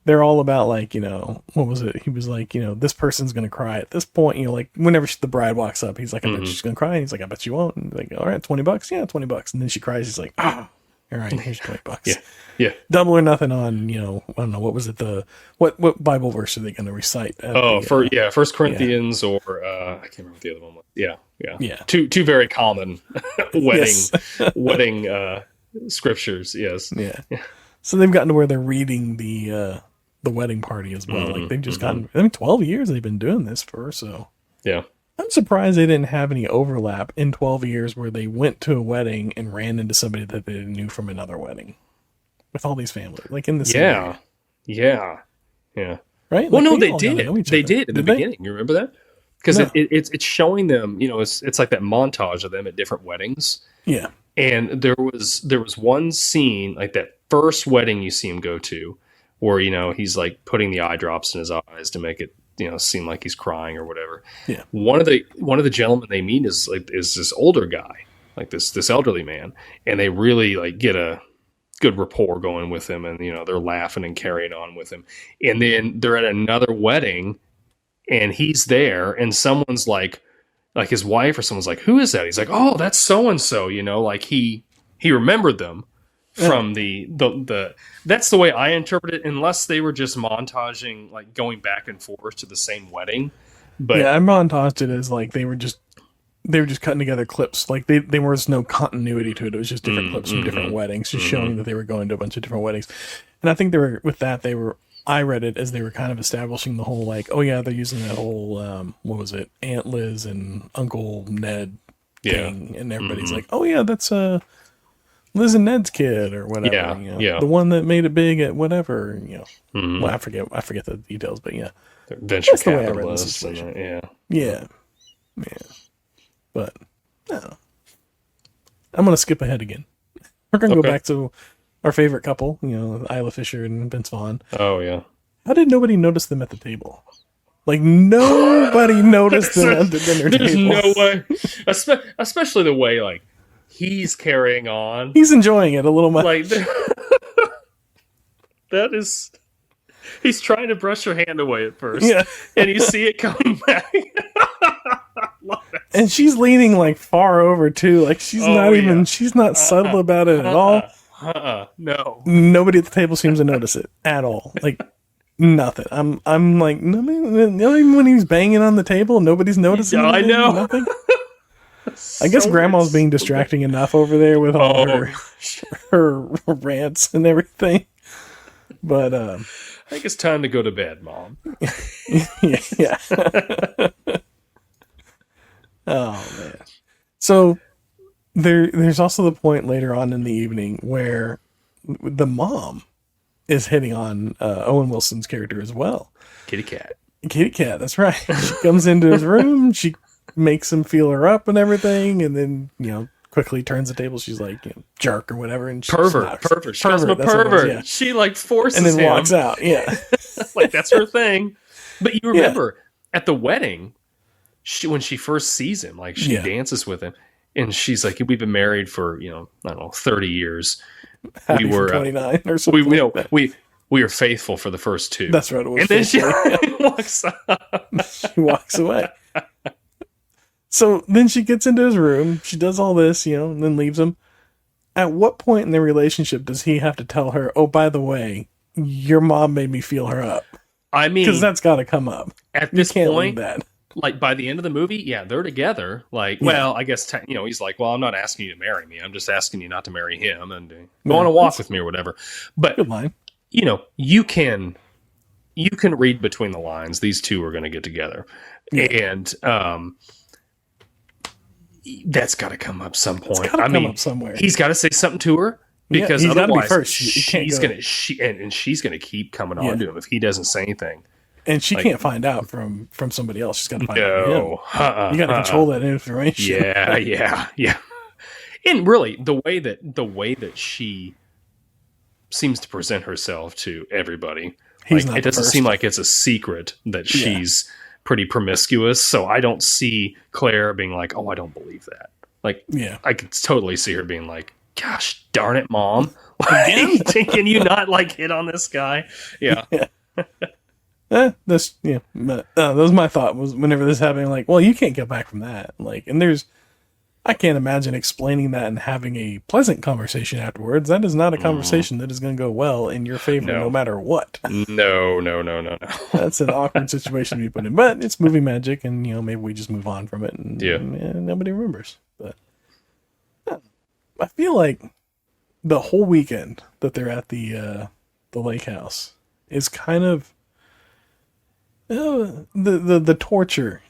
they're all about, like, you know, what was it? He was like, you know, this person's going to cry at this point. You know, like, whenever the bride walks up, he's like, I bet she's going to cry. And he's like, I bet you won't. And like, all right, $20. Yeah, $20. And then she cries. He's like, all right, here's $20. Yeah. Yeah. Double or nothing on, you know, I don't know, what was it? What Bible verse are they going to recite? First Corinthians or I can't remember what the other one was. Yeah. Two very common wedding scriptures. Yes. Yeah. So they've gotten to where they're reading the wedding party as well. Like, they've just gotten, 12 years they've been doing this for, so. Yeah. I'm surprised they didn't have any overlap in 12 years where they went to a wedding and ran into somebody that they knew from another wedding. With all these families, like in the same area. Yeah. Right? Well, Like, no, they all did. gotta know each They other. did at the they? beginning. You remember that? Because No. it's showing them. You know, it's like that montage of them at different weddings. Yeah. And there was one scene, like that first wedding you see him go to, where, you know, he's like putting the eye drops in his eyes to make it, you know, seem like he's crying or whatever. Yeah. One of the gentlemen they meet is this older guy, like this elderly man, and they really like get a good rapport going with him, and, you know, they're laughing and carrying on with him. And then they're at another wedding, and he's there, and someone's like his wife or someone's like, who is that? He's like, oh, that's so and so. You know, like he remembered them from the that's the way I interpret it, unless they were just montaging, like going back and forth to the same wedding. But yeah, I montaged it as like they were just cutting together clips. Like there was no continuity to it. It was just different clips from different weddings, just showing that they were going to a bunch of different weddings. And I think I read it as they were kind of establishing the whole, like, oh yeah, they're using that whole, what was it? Aunt Liz and Uncle Ned thing. And everybody's like, oh yeah, that's Liz and Ned's kid or whatever. Yeah, you know, yeah. The one that made it big at whatever, you know. Well, I forget the details, but yeah. Venture That's the way I read the capitalists. And, situation. yeah. But no. I'm gonna skip ahead again. We're gonna go back to our favorite couple, you know, Isla Fisher and Vince Vaughn. Oh yeah. How did nobody notice them at the table? Like, nobody noticed them at the dinner There's table. no way, especially the way, like, he's carrying on. He's enjoying it a little much. Like that is, he's trying to brush her hand away at first, and you see it coming back. Love it. And she's leaning like far over too. Like she's she's not subtle about it at all. No. Nobody at the table seems to notice it at all. Like nothing. I'm like, not even when he's banging on the table, nobody's noticing. Yeah, I know. Nothing. I guess Grandma's being distracting enough over there with all her rants and everything. But I think it's time to go to bed, Mom. yeah. Oh man. So there's also the point later on in the evening where the mom is hitting on Owen Wilson's character as well. Kitty cat, that's right. She comes into his room, she makes him feel her up and everything, and then, you know, quickly turns the table. She's like, you know, jerk or whatever, and she pervert. She calls him a pervert. She like forces him, and then walks out. Yeah, like that's her thing. But you remember at the wedding, when she first sees him, like she dances with him, and she's like, "We've been married for, you know, I don't know, 30 years. We were 29 or something. We were faithful for the first two." That's right. And then she walks up. She walks away. So then she gets into his room. She does all this, you know, and then leaves him. At what point in their relationship does he have to tell her, "Oh, by the way, your mom made me feel her up"? I mean, because that's got to come up at this point. That. Like by the end of the movie, they're together. Like, well, I guess you know, he's like, "Well, I'm not asking you to marry me. I'm just asking you not to marry him and go on a walk with me or whatever." But good line. You know, you can read between the lines. These two are going to get together, and that's got to come up some point. It's got to come up somewhere. He's got to say something to her, because he's otherwise, first. she's gonna keep coming on to him if he doesn't say anything. And she can't find out from somebody else. She's got to find out from him. You got to control that information. Yeah. And really, the way that she seems to present herself to everybody, it doesn't seem like it's a secret that she's pretty promiscuous. So I don't see Claire being like, "Oh, I don't believe that." Like, I could totally see her being like, gosh darn it, Mom. Can you not like hit on this guy? Yeah. That was my thought was whenever this happened, like, well, you can't get back from that. Like, and I can't imagine explaining that and having a pleasant conversation afterwards. That is not a conversation that is going to go well in your favor no matter what. No. That's an awkward situation to be put in. But it's movie magic, and, maybe we just move on from it, and nobody remembers. But I feel like the whole weekend that they're at the lake house is kind of the torture,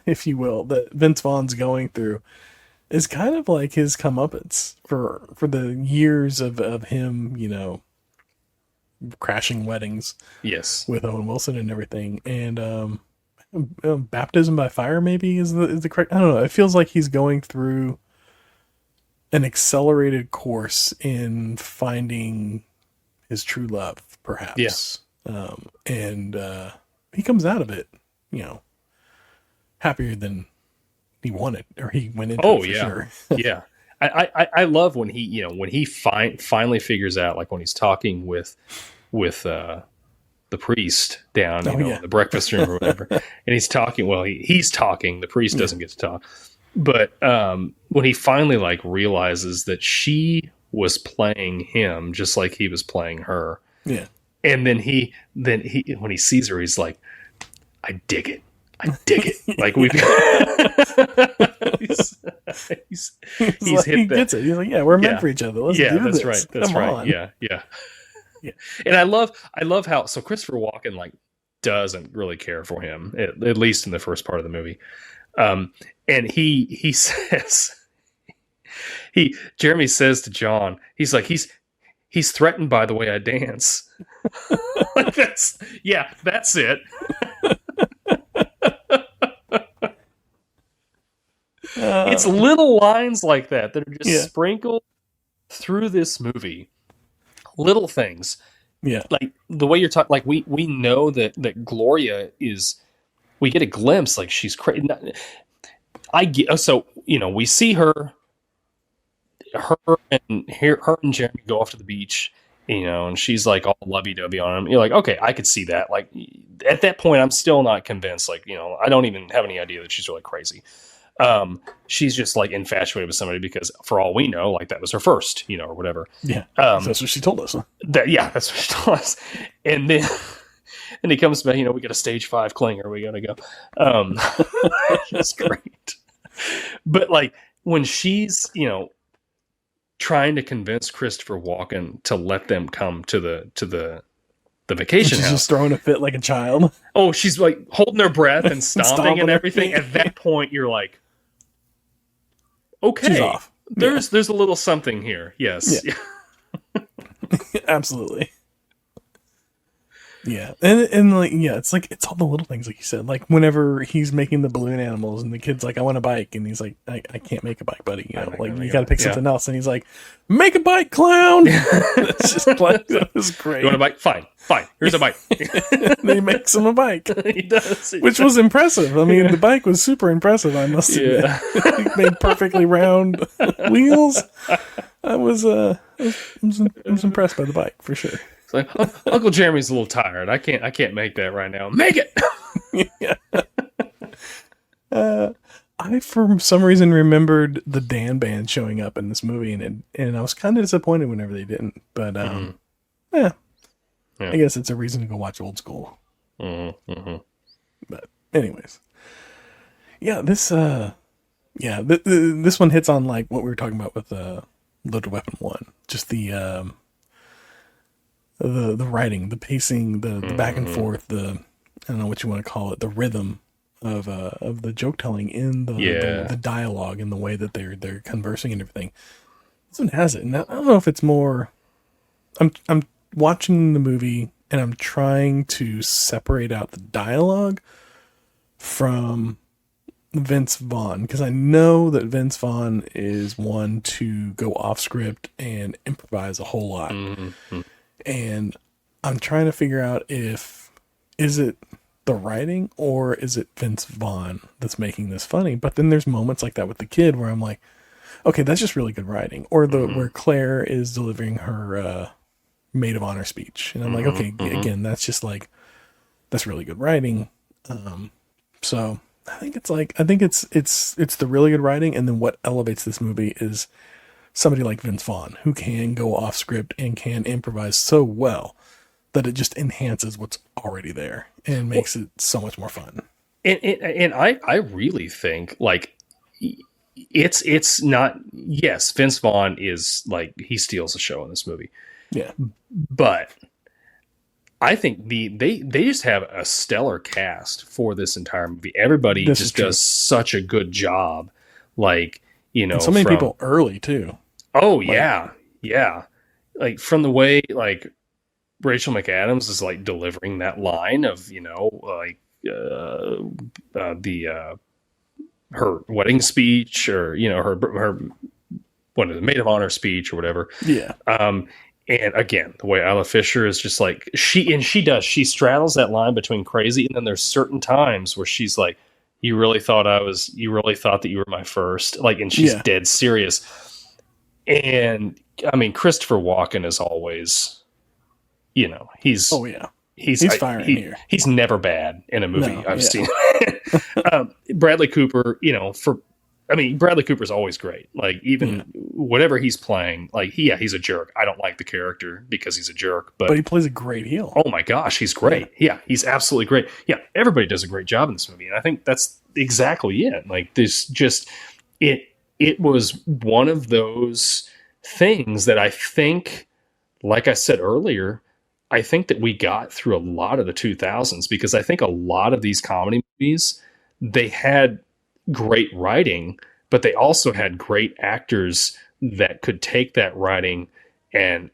if you will, that Vince Vaughn's going through is kind of like his comeuppance for the years of him, crashing weddings. Yes. With Owen Wilson and everything. And baptism by fire maybe is the correct. I don't know. It feels like he's going through an accelerated course in finding his true love, perhaps. Yes. And he comes out of it, happier than he wanted, or he went into it for sure. Yeah. I love when he finally figures out, like when he's talking with the priest down in the breakfast room or whatever, and he's talking. Well, he's talking. The priest doesn't get to talk, but when he finally like realizes that she was playing him just like he was playing her, and then he when he sees her, he's like, I dig it. Like we've he's like, hit he that. gets it. He's like, we're meant for each other. Let's do that's this. Right. That's Come right. on. Yeah. And I love how Christopher Walken like doesn't really care for him, at least in the first part of the movie. And he says Jeremy says to John, he's like, he's threatened by the way I dance. Like that's it. It's little lines like that are just sprinkled through this movie. Little things. Yeah. Like the way you're talking, like we know that Gloria is, we get a glimpse, like she's crazy. So, we see her and Jeremy go off to the beach, and she's like all lovey-dovey on him. You're like, okay, I could see that. Like at that point, I'm still not convinced. Like, I don't even have any idea that she's really crazy. She's just like infatuated with somebody because for all we know, like that was her first, or whatever. Yeah. That's what she told us. Huh? That's what she told us. And then he comes back, we got a stage 5 clinger. We got to go. It's great. But like when she's, trying to convince Christopher Walken to let them come to the vacation house. She's just throwing a fit like a child. Oh, she's like holding her breath and stomping and everything. At that point, you're like, okay, she's off. There's a little something here. Yes. Yeah. Absolutely. Yeah. And like, it's like, it's all the little things, like you said, like whenever he's making the balloon animals and the kid's like, I want a bike. And he's like, I can't make a bike, buddy. You got to pick something else. And he's like, make a bike, clown. It's just like, that was great. You want a bike? Fine. Here's a bike. And he makes him a bike. He does. Which was impressive. I mean, the bike was super impressive, I must admit. He made perfectly round wheels. I was impressed by the bike for sure. It's like, Uncle Jeremy's a little tired. I can't make that right now. Make it. I for some reason remembered the Dan Band showing up in this movie, and I was kind of disappointed whenever they didn't. But I guess it's a reason to go watch Old School. But anyways, this this one hits on like what we were talking about with Loaded Weapon 1, just the writing, the pacing, the back and forth, I don't know what you want to call it, the rhythm of the joke telling in the dialogue and the way that they're conversing and everything. This one has it. Now I don't know if it's more. I'm watching the movie and I'm trying to separate out the dialogue from Vince Vaughn, because I know that Vince Vaughn is one to go off script and improvise a whole lot. And I'm trying to figure out is it the writing or is it Vince Vaughn that's making this funny? But then there's moments like that with the kid where I'm like, okay, that's just really good writing. Or the where Claire is delivering her maid of honor speech, and I'm like, okay, again, that's just like that's really good writing. So I think it's the really good writing, and then what elevates this movie is somebody like Vince Vaughn, who can go off script and can improvise so well that it just enhances what's already there and makes it so much more fun. And I really think like it's not, yes, Vince Vaughn is like, he steals the show in this movie. Yeah. But I think they just have a stellar cast for this entire movie. Everybody just does such a good job. Like, you know, and so many people early too. Oh yeah. Yeah. Like from the way like Rachel McAdams is like delivering that line of, you know, like her wedding speech, or, you know, her what is it, maid of honor speech or whatever. Yeah. And again, the way Isla Fisher is just like, she straddles that line between crazy, and then there's certain times where she's like, you really thought that you were my first, like, and she's dead serious. And I mean, Christopher Walken is always, you know, he's firing here. He's never bad in a movie I've seen. Bradley Cooper, you know, Bradley Cooper's always great. Like, even whatever he's playing, like, he's a jerk. I don't like the character because he's a jerk, but he plays a great heel. Oh my gosh, he's great. Yeah, he's absolutely great. Yeah, everybody does a great job in this movie, and I think that's exactly it. Like, there's just it was one of those things that I think, like I said earlier, I think that we got through a lot of the 2000s, because I think a lot of these comedy movies, they had great writing, but they also had great actors that could take that writing and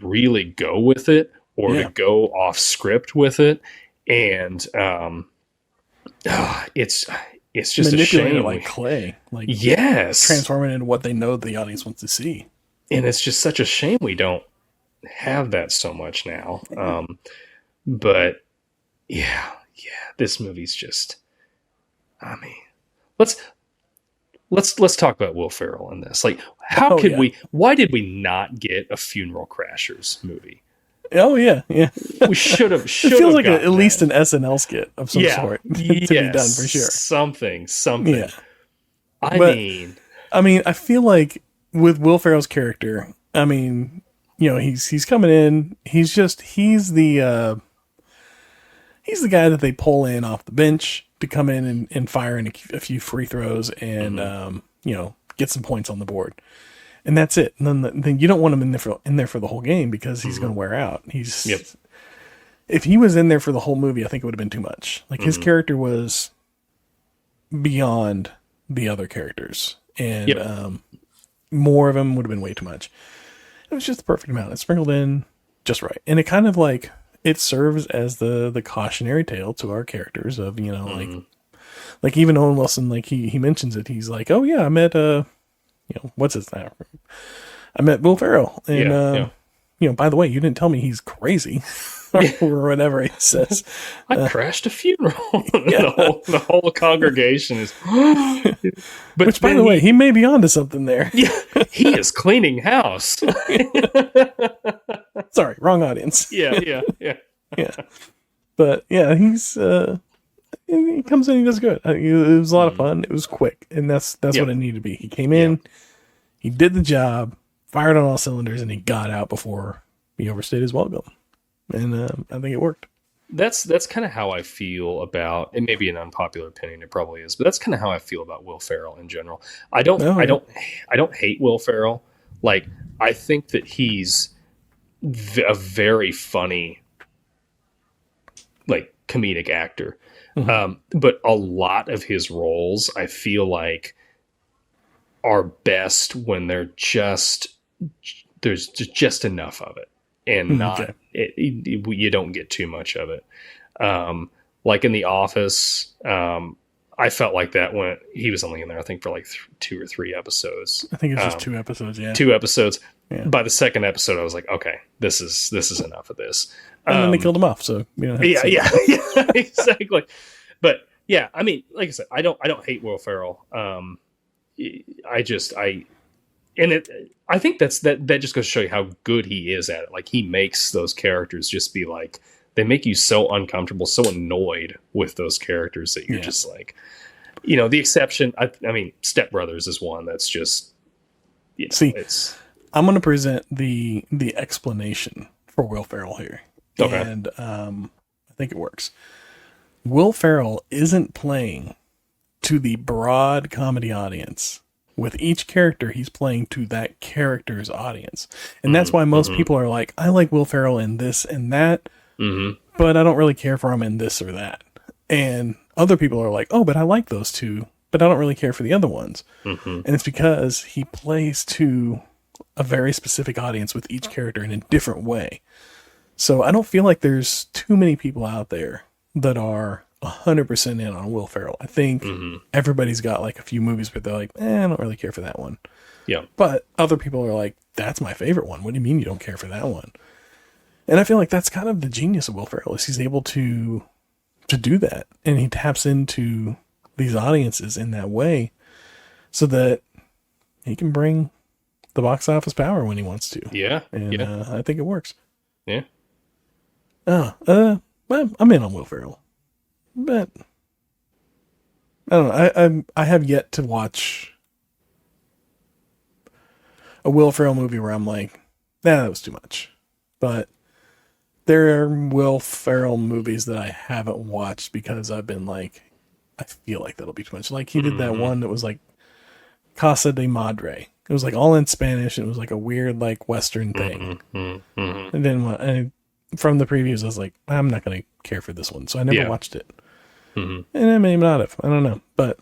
really go with it, or to go off script with it. And it's just a shame, like clay, like, yes, transforming into what they know the audience wants to see. And it's just such a shame we don't have that so much now. But yeah, this movie's just, I mean, let's talk about Will Ferrell in this. Like, why did we not get a Funeral Crashers movie? Oh yeah. We should have. It feels like at least an SNL skit of some sort to be done for sure. Something. Yeah. I mean, I feel like with Will Ferrell's character, I mean, you know, he's coming in. He's the guy that they pull in off the bench to come in and fire in a few free throws and you know, get some points on the board. And that's it. And then you don't want him in there for the whole game, because he's going to wear out. If he was in there for the whole movie, I think it would have been too much. Like, his character was beyond the other characters, and more of him would have been way too much. It was just the perfect amount. It's sprinkled in just right, and it kind of like it serves as the cautionary tale to our characters of, you know, like even Owen Wilson, like he mentions it. He's like, oh yeah, I met you know, what's his name? I met Will Ferrell. And, you know, by the way, you didn't tell me he's crazy or whatever he says. I crashed a funeral. The whole congregation is, but which, by the way, he may be onto something there. Yeah, he is cleaning house. Sorry, wrong audience. Yeah. But yeah, he comes in, he does good. It was a lot of fun. It was quick, and that's what it needed to be. He came in, he did the job, fired on all cylinders, and he got out before he overstayed his welcome. And I think it worked. That's kind of how I feel about. It may be an unpopular opinion, it probably is, but that's kind of how I feel about Will Ferrell in general. I don't hate Will Ferrell. Like, I think that he's a very funny, like, comedic actor. But a lot of his roles, I feel like, are best when there's just enough of it, and you don't get too much of it. Like in The Office, I felt like that when he was only in there, I think, for like 2 or 3 episodes. I think it's just 2 episodes. Yeah, 2 episodes. Yeah. By the second episode, I was like, okay, this is enough of this. And then they killed him off. So, you know, yeah, exactly. But yeah, I mean, like I said, I don't hate Will Ferrell. I think that just goes to show you how good he is at it. Like, he makes those characters just be like, they make you so uncomfortable, so annoyed with those characters that you're just like, the exception. I mean, Step Brothers is one that's just, it's. I'm going to present the explanation for Will Ferrell here. Okay. And I think it works. Will Ferrell isn't playing to the broad comedy audience. With each character, he's playing to that character's audience. And that's why most people are like, I like Will Ferrell in this and that, but I don't really care for him in this or that. And other people are like, oh, but I like those two, but I don't really care for the other ones. And it's because he plays to a very specific audience with each character in a different way. So I don't feel like there's too many people out there that are 100% in on Will Ferrell. I think everybody's got like a few movies where they're like, I don't really care for that one. Yeah. But other people are like, that's my favorite one. What do you mean you don't care for that one? And I feel like that's kind of the genius of Will Ferrell, is he's able to do that. And he taps into these audiences in that way so that he can bring the box office power when he wants to. Yeah. And I think it works. Yeah. Well, I'm in on Will Ferrell. But I don't know. I have yet to watch a Will Ferrell movie where I'm like, that was too much. But there are Will Ferrell movies that I haven't watched because I've been like, I feel like that'll be too much. Like, he did that one that was like Casa de Madre. It was like all in Spanish. And it was like a weird like Western thing. And then from the previews, I was like, I'm not going to care for this one. So I never watched it. And I may not have. I don't know. But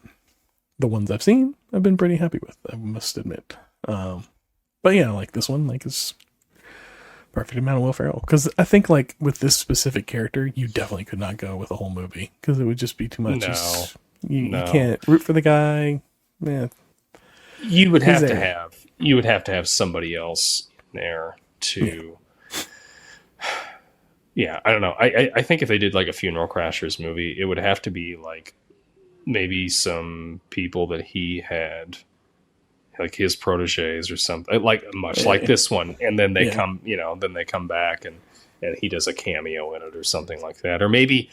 the ones I've seen, I've been pretty happy with, I must admit. But yeah, like this one, like, is perfect amount of Will Ferrell. Because I think like with this specific character, you definitely could not go with a whole movie because it would just be too much. No. You can't root for the guy. Yeah. You would have to have somebody else there to. Yeah, I don't know. I think if they did like a Funeral Crashers movie, it would have to be like maybe some people that he had, like his proteges or something, like much like this one, and then they come, then they come back and he does a cameo in it or something like that, or maybe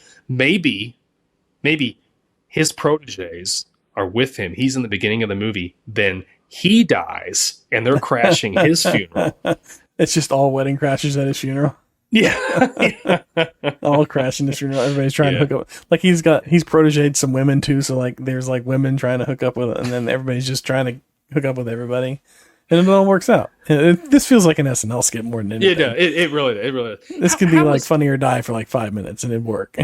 his proteges are with him. He's in the beginning of the movie, then he dies, and they're crashing his funeral. It's just all wedding crashers at his funeral. Yeah. All crashing his funeral. Everybody's trying to hook up. Like, he's protéged some women too, so like there's like women trying to hook up with it, and then everybody's just trying to hook up with everybody. And it all works out. This feels like an SNL skit more than anything. Yeah, it really does. This could be like Funny or Die for like 5 minutes, and it'd work.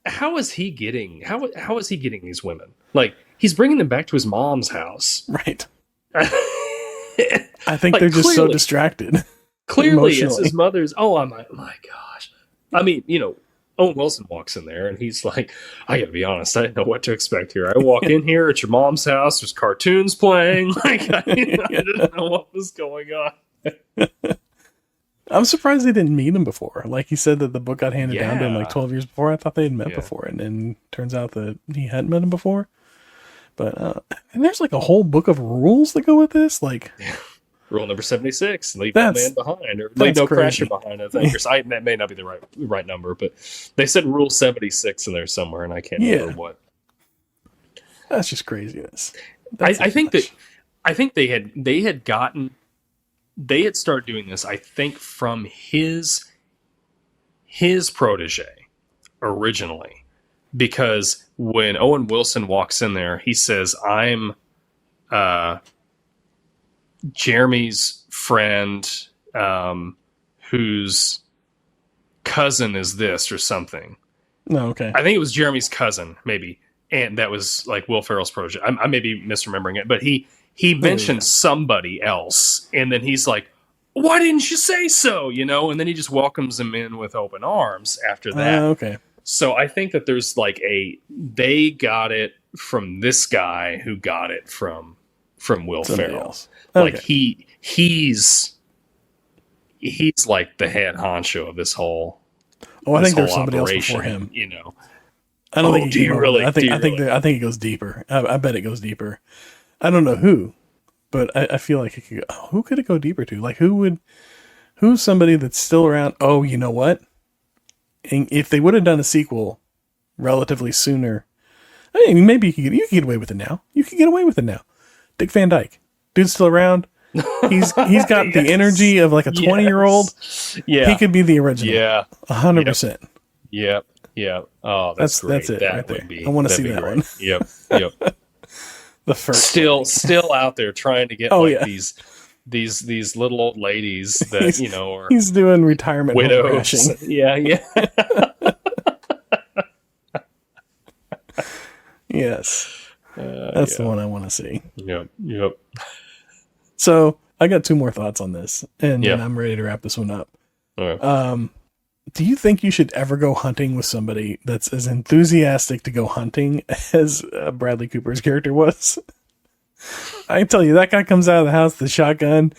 How is he getting these women? Like, he's bringing them back to his mom's house. Right. I think like, they're just so distracted. Clearly, it's his mother's. Oh, my gosh. I mean, Owen Wilson walks in there, and he's like, I gotta be honest, I didn't know what to expect here. I walk in here at your mom's house, there's cartoons playing. Like, I didn't know what was going on. I'm surprised they didn't meet him before. Like, he said that the book got handed down to him like 12 years before. I thought they had met before, and then turns out that he hadn't met him before. But and there's like a whole book of rules that go with this. Like, rule number 76: leave no man behind, or leave no crasher behind. I think, that may not be the right number, but they said rule 76 in there somewhere, and I can't remember what. That's just craziness. I think they had started doing this, I think, from his protege originally, because when Owen Wilson walks in there, he says, I'm Jeremy's friend, whose cousin is this or something. No, okay. I think it was Jeremy's cousin, maybe. And that was like Will Ferrell's protege. I may be misremembering it, but he mentioned somebody else, and then he's like, why didn't you say so? And then he just welcomes him in with open arms after that. Okay. So I think that there's like they got it from this guy who got it from Will Ferrell. Okay. Like he's like the head honcho of this whole. Oh, I think there's somebody else before him. I don't think. Do you really? I think it goes deeper. I bet it goes deeper. I don't know who, but I feel like it could go, who could it go deeper to? Like who's somebody that's still around? Oh, you know what? And if they would have done a sequel relatively sooner, I mean, maybe you could get away with it now. You could get away with it now. Dick Van Dyke, dude's still around. He's got the energy of like a 20-year-old. Yeah, he could be the original. Yeah, 100%. Yep. Oh, that's great. That's it. That right there. would be. I want to see that great. one. Yep. The first. Still out there trying to get these little old ladies that are he's doing retirement widows. Crashing. Yeah. Yes, that's the one I want to see. Yep. So I got 2 more thoughts on this, and then I'm ready to wrap this one up. All right. Do you think you should ever go hunting with somebody that's as enthusiastic to go hunting as Bradley Cooper's character was? I tell you, that guy comes out of the house with a shotgun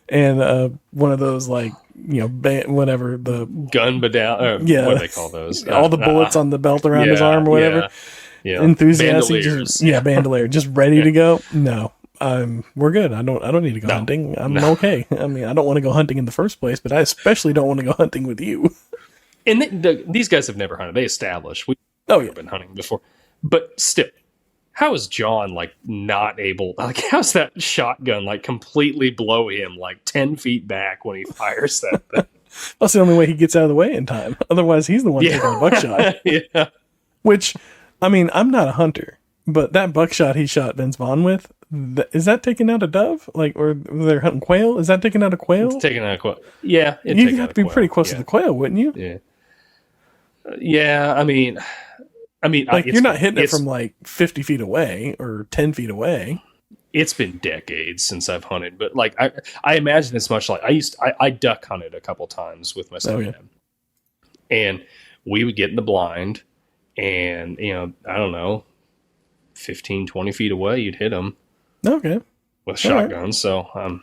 and one of those, like, whatever, the gun medallion. What do they call those? All the bullets on the belt around his arm or whatever. Yeah. Enthusiastic. Bandoliers. Bandolier. Just ready to go. No. We're good. I don't need to go hunting. I'm okay. I mean, I don't want to go hunting in the first place, but I especially don't want to go hunting with you. And these guys have never hunted. They established we've been hunting before, but still, how is John like not able? Like, how's that shotgun like completely blow him like 10 feet back when he fires that thing? That's the only way he gets out of the way in time. Otherwise, he's the one taking the buckshot. Yeah. Which, I mean, I'm not a hunter, but that buckshot he shot Vince Vaughn with, is that taking out a dove? Like, or they're hunting quail? Is that taking out a quail? It's taking out a quail. Yeah. You'd have to be pretty close to the quail, wouldn't you? Yeah. Yeah. I mean, like, you're not hitting it from like 50 feet away or 10 feet away. It's been decades since I've hunted, but like, I imagine it's much like I duck hunted a couple times with my stepdad, and we would get in the blind and, I don't know, 15, 20 feet away, you'd hit them. Okay. With shotguns. So,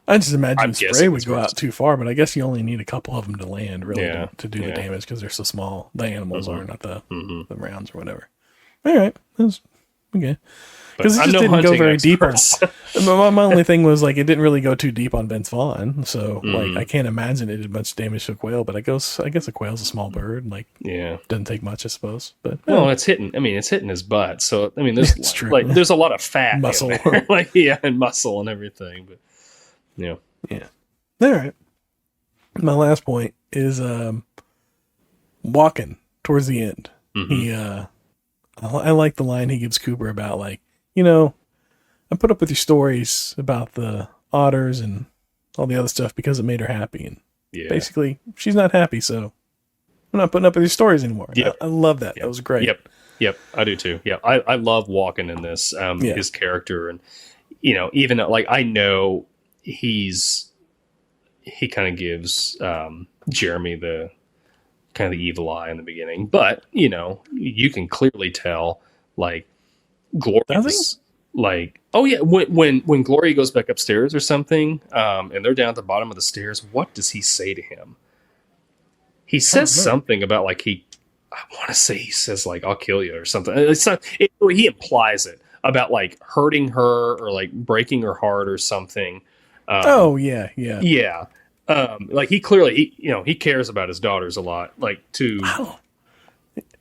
I just imagine spray would go out too far, but I guess you only need a couple of them to land, really, to do the damage because they're so small. The animals are, not the rounds or whatever. All right. That's okay. Because it just didn't go very deep on. My only thing was, like, it didn't really go too deep on Vince Vaughn, so like I can't imagine it did much damage to a quail. But I guess a quail's a small bird, like doesn't take much, I suppose. But it's hitting. I mean, it's hitting his butt. So I mean, there's like there's a lot of fat, muscle, in there. Like and muscle and everything. But yeah. All right. My last point is Walken towards the end. He I like the line he gives Cooper about, like, I put up with your stories about the otters and all the other stuff because it made her happy. And basically, she's not happy, so I'm not putting up with your stories anymore. Yep. I love that. That was great. Yep, I do too. Yeah, I love Walken in this, his character. And, even like, I know he kind of gives Jeremy the kind of the evil eye in the beginning. But, you can clearly tell, like, Gloria's like, oh yeah, when Gloria goes back upstairs or something, and they're down at the bottom of the stairs, what does he say to him? He says something about, like, I want to say he says, like, I'll kill you or something. He implies it about, like, hurting her or, like, breaking her heart or something. Yeah. Like, he clearly, he cares about his daughters a lot, like, too.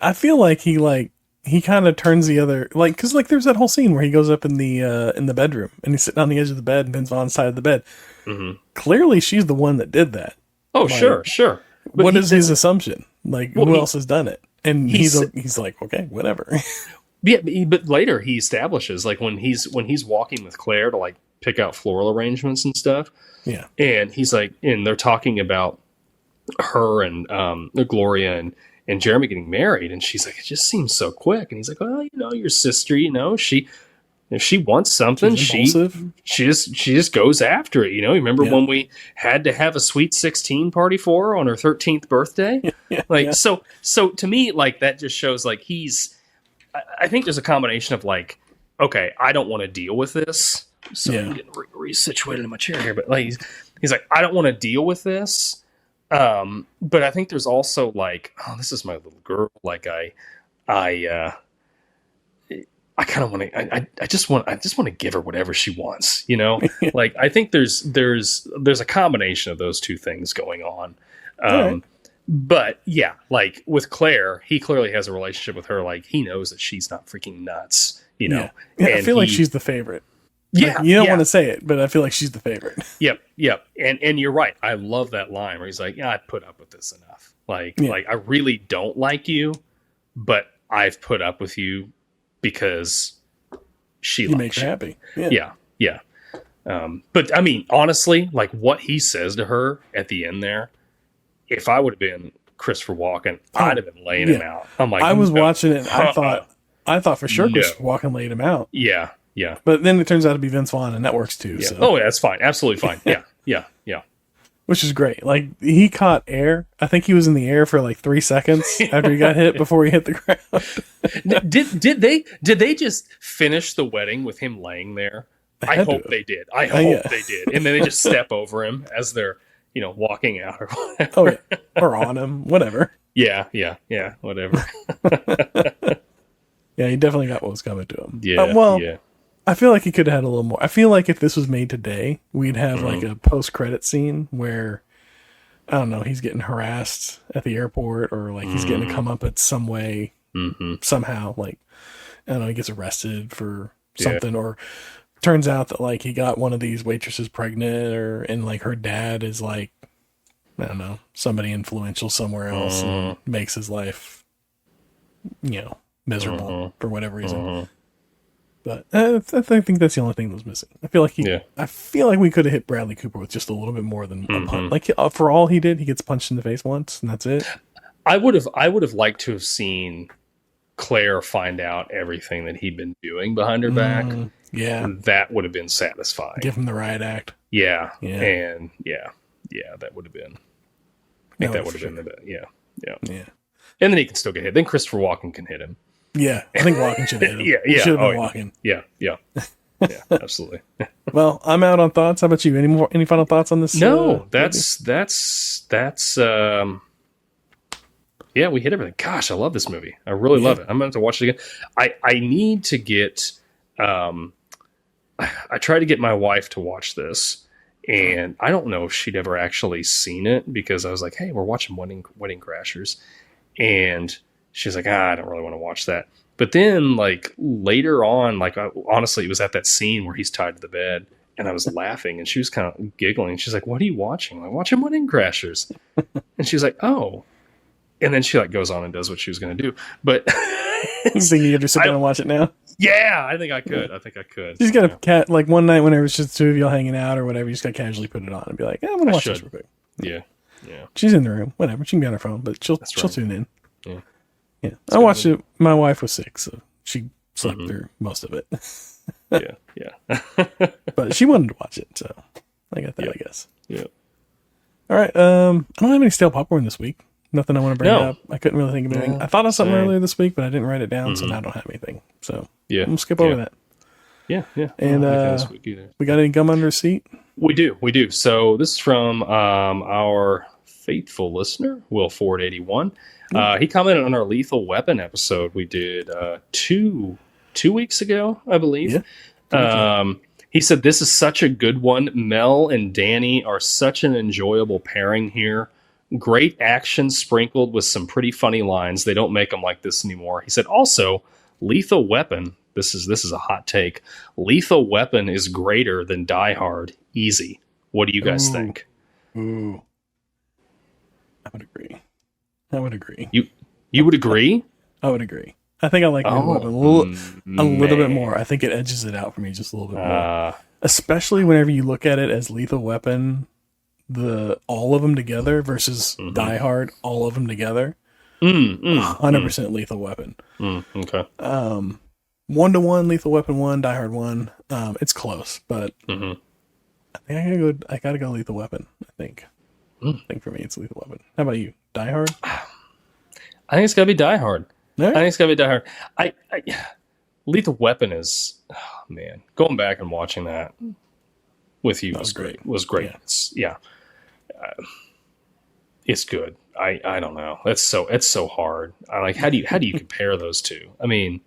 I feel like he kind of turns the other, like, because, like, there's that whole scene where he goes up in the bedroom and he's sitting on the edge of the bed and Vince Vaughn's side of the bed. Clearly, she's the one that did that. Oh, like, sure. But what is his assumption? Like, who else has done it? And he's like, okay, whatever. Yeah, but later he establishes, like, when he's walking with Claire to, like, pick out floral arrangements and stuff. Yeah, and he's like, and they're talking about her and Gloria and Jeremy getting married, and she's like, it just seems so quick. And he's like, well, your sister, if she wants something, she just goes after it. You remember when we had to have a sweet 16 party for her on her 13th birthday? So to me, like, that just shows, like, I think there's a combination of, like, okay, I don't want to deal with this. So I'm getting resituated in my chair here, but, like, he's like, I don't want to deal with this. But I think there's also, like, oh, this is my little girl. Like, I I kind of want to. I just want to give her whatever she wants. You know, like I think there's a combination of those two things going on. Right. But yeah, like with Claire, he clearly has a relationship with her. Like he knows that she's not freaking nuts. You know, yeah. I feel like she's the favorite. Yeah, like, you don't want to say it, but I feel like she's the favorite. Yep. And you're right. I love that line where he's like, "Yeah, I put up with this enough. Like I really don't like you, but I've put up with you because she makes her happy." Yeah. But I mean, honestly, like what he says to her at the end there, if I would have been Christopher Walken, I'd have been laying him out. I'm like, I was watching it, and I thought for sure Christopher Walken laid him out. Yeah. But then it turns out to be Vince Vaughn, and that works too. Yeah. So. Oh, yeah, that's fine. Absolutely fine. Yeah. Which is great. Like, he caught air. I think he was in the air for like 3 seconds after he got hit before he hit the ground. Did they just finish the wedding with him laying there? I hope they did. I hope they did. And then they just step over him as they're, walking out or whatever. Oh, yeah. Or on him. Whatever. Yeah. Whatever. Yeah, he definitely got what was coming to him. Yeah. I feel like he could have had a little more. I feel like if this was made today, we'd have like a post-credit scene where, I don't know, he's getting harassed at the airport, or like he's getting to come up at some way, somehow. Like, I don't know, he gets arrested for something, or turns out that like he got one of these waitresses pregnant, and like her dad is like, I don't know, somebody influential somewhere else, and makes his life, miserable for whatever reason. But I think that's the only thing that was missing. I feel like we could have hit Bradley Cooper with just a little bit more than a punch. Like for all he did, he gets punched in the face once, and that's it. I would have liked to have seen Claire find out everything that he'd been doing behind her back. Yeah, that would have been satisfying. Give him the riot act. Yeah. And that would have been. I think that would have been the best. Yeah. And then he can still get hit. Then Christopher Walken can hit him. Yeah, I think Walken should have hit him. Yeah. Should have been Walken. Yeah, absolutely. Well, I'm out on thoughts. How about you? Any final thoughts on this? No, that's we hit everything. Gosh, I love this movie. I really love it. I'm going to have to watch it again. I need to get I tried to get my wife to watch this, and I don't know if she'd ever actually seen it, because I was like, "Hey, we're watching Wedding Crashers." And she's like, I don't really want to watch that. But then, like, later on, like, honestly, it was at that scene where he's tied to the bed, and I was laughing, and she was kind of giggling. She's like, what are you watching? I'm like, watching Wedding Crashers. And she's like, oh. And then she, like, goes on and does what she was going to do. But you think you could just sit down and watch it now? Yeah, I think I could. You just got to, like, one night whenever it's just the two of y'all hanging out or whatever, you just got to casually put it on and be like, I'm going to watch this real quick. Yeah. She's in the room. Whatever. She can be on her phone, but she'll tune in. Yeah. It's I watched it. My wife was sick, so she slept through most of it. Yeah. But she wanted to watch it, so I got that, I guess. Yeah. All right. I don't have any stale popcorn this week. Nothing I want to bring up. I couldn't really think of anything. I thought of something earlier this week, but I didn't write it down, so now I don't have anything. So we'll skip over that. Yeah. And we got any gum under a seat? We do. So this is from our faithful listener, Will Ford 81. He commented on our Lethal Weapon episode we did 2 weeks ago, I believe. Yeah. He said, this is such a good one. Mel and Danny are such an enjoyable pairing here. Great action sprinkled with some pretty funny lines. They don't make them like this anymore. He said, also, Lethal Weapon, this is a hot take. Lethal Weapon is greater than Die Hard. Easy. What do you guys think? Ooh. I would agree. You would agree? I would agree. I think I like Lethal Weapon a little bit more. I think it edges it out for me just a little bit more. Especially whenever you look at it as Lethal Weapon, all of them together versus Die Hard, all of them together. 100% Lethal Weapon. Okay. 1-to-1 Lethal Weapon 1, Die Hard 1. It's close, but I think I gotta go Lethal Weapon, I think. I think for me it's Lethal Weapon. How about you? Die Hard? I think it's gotta be Die Hard. Right. I think it's gotta be Die Hard. I Lethal Weapon is, man, going back and watching that with you was great. Yeah. It's good. I don't know. It's so hard. I like, how do you compare those two? I mean,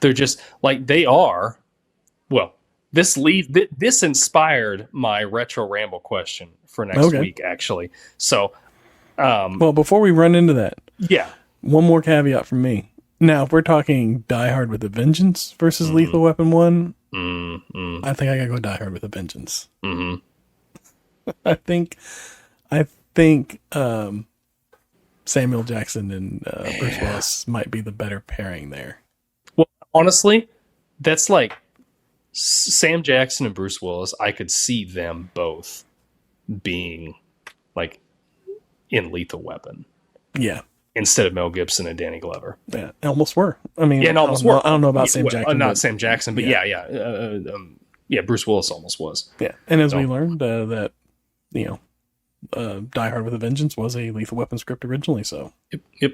They're just like they are. Well, this inspired my retro ramble question for next week, actually. So, well, before we run into that, yeah, one more caveat from me. Now, if we're talking Die Hard with a Vengeance versus Lethal Weapon 1, I think I gotta go Die Hard with a Vengeance. I think Samuel Jackson and Bruce Willis might be the better pairing there. Well, honestly, that's like Sam Jackson and Bruce Willis. I could see them both being like in Lethal Weapon. Yeah. Instead of Mel Gibson and Danny Glover. Yeah, almost were. I mean, yeah, almost were. I don't know about Sam Jackson. Not Sam Jackson, but yeah, Bruce Willis almost was. Yeah, and as we learned that, Die Hard with a Vengeance was a Lethal Weapon script originally. So. Yep.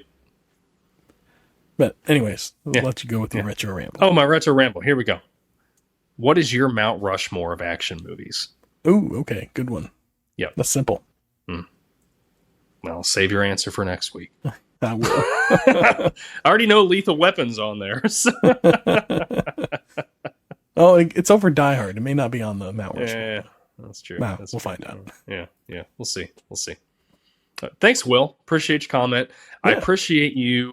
But anyways, I'll let you go with your retro ramble. Oh, my retro ramble. Here we go. What is your Mount Rushmore of action movies? Ooh, okay, good one. Yep, that's simple. Well, save your answer for next week. I will. I already know Lethal Weapon's on there. So. Oh, it's over Die Hard. It may not be on the Mount Rushmore. Yeah, that's true. We'll find out. Yeah. We'll see. Thanks, Will. Appreciate your comment. Yeah. I appreciate you.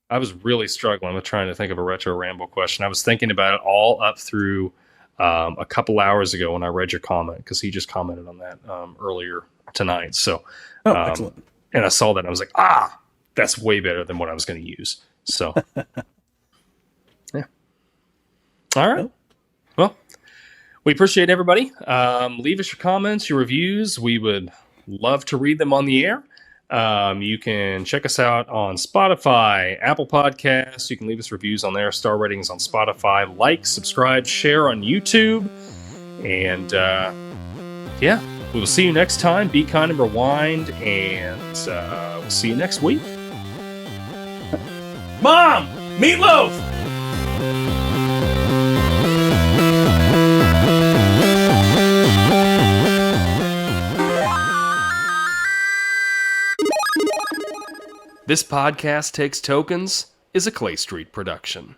I was really struggling with trying to think of a retro ramble question. I was thinking about it all up through a couple hours ago when I read your comment, because he just commented on that earlier tonight. So, excellent. And I saw that and I was like, that's way better than what I was going to use. So, yeah. All right. Well, we appreciate everybody. Leave us your comments, your reviews. We would love to read them on the air. You can check us out on Spotify, Apple Podcasts. You can leave us reviews on there, star ratings on Spotify, like, subscribe, share on YouTube. And we will see you next time. Be kind and rewind, and we'll see you next week. Mom! Meatloaf! This Podcast Takes Tokens is a Clay Street production.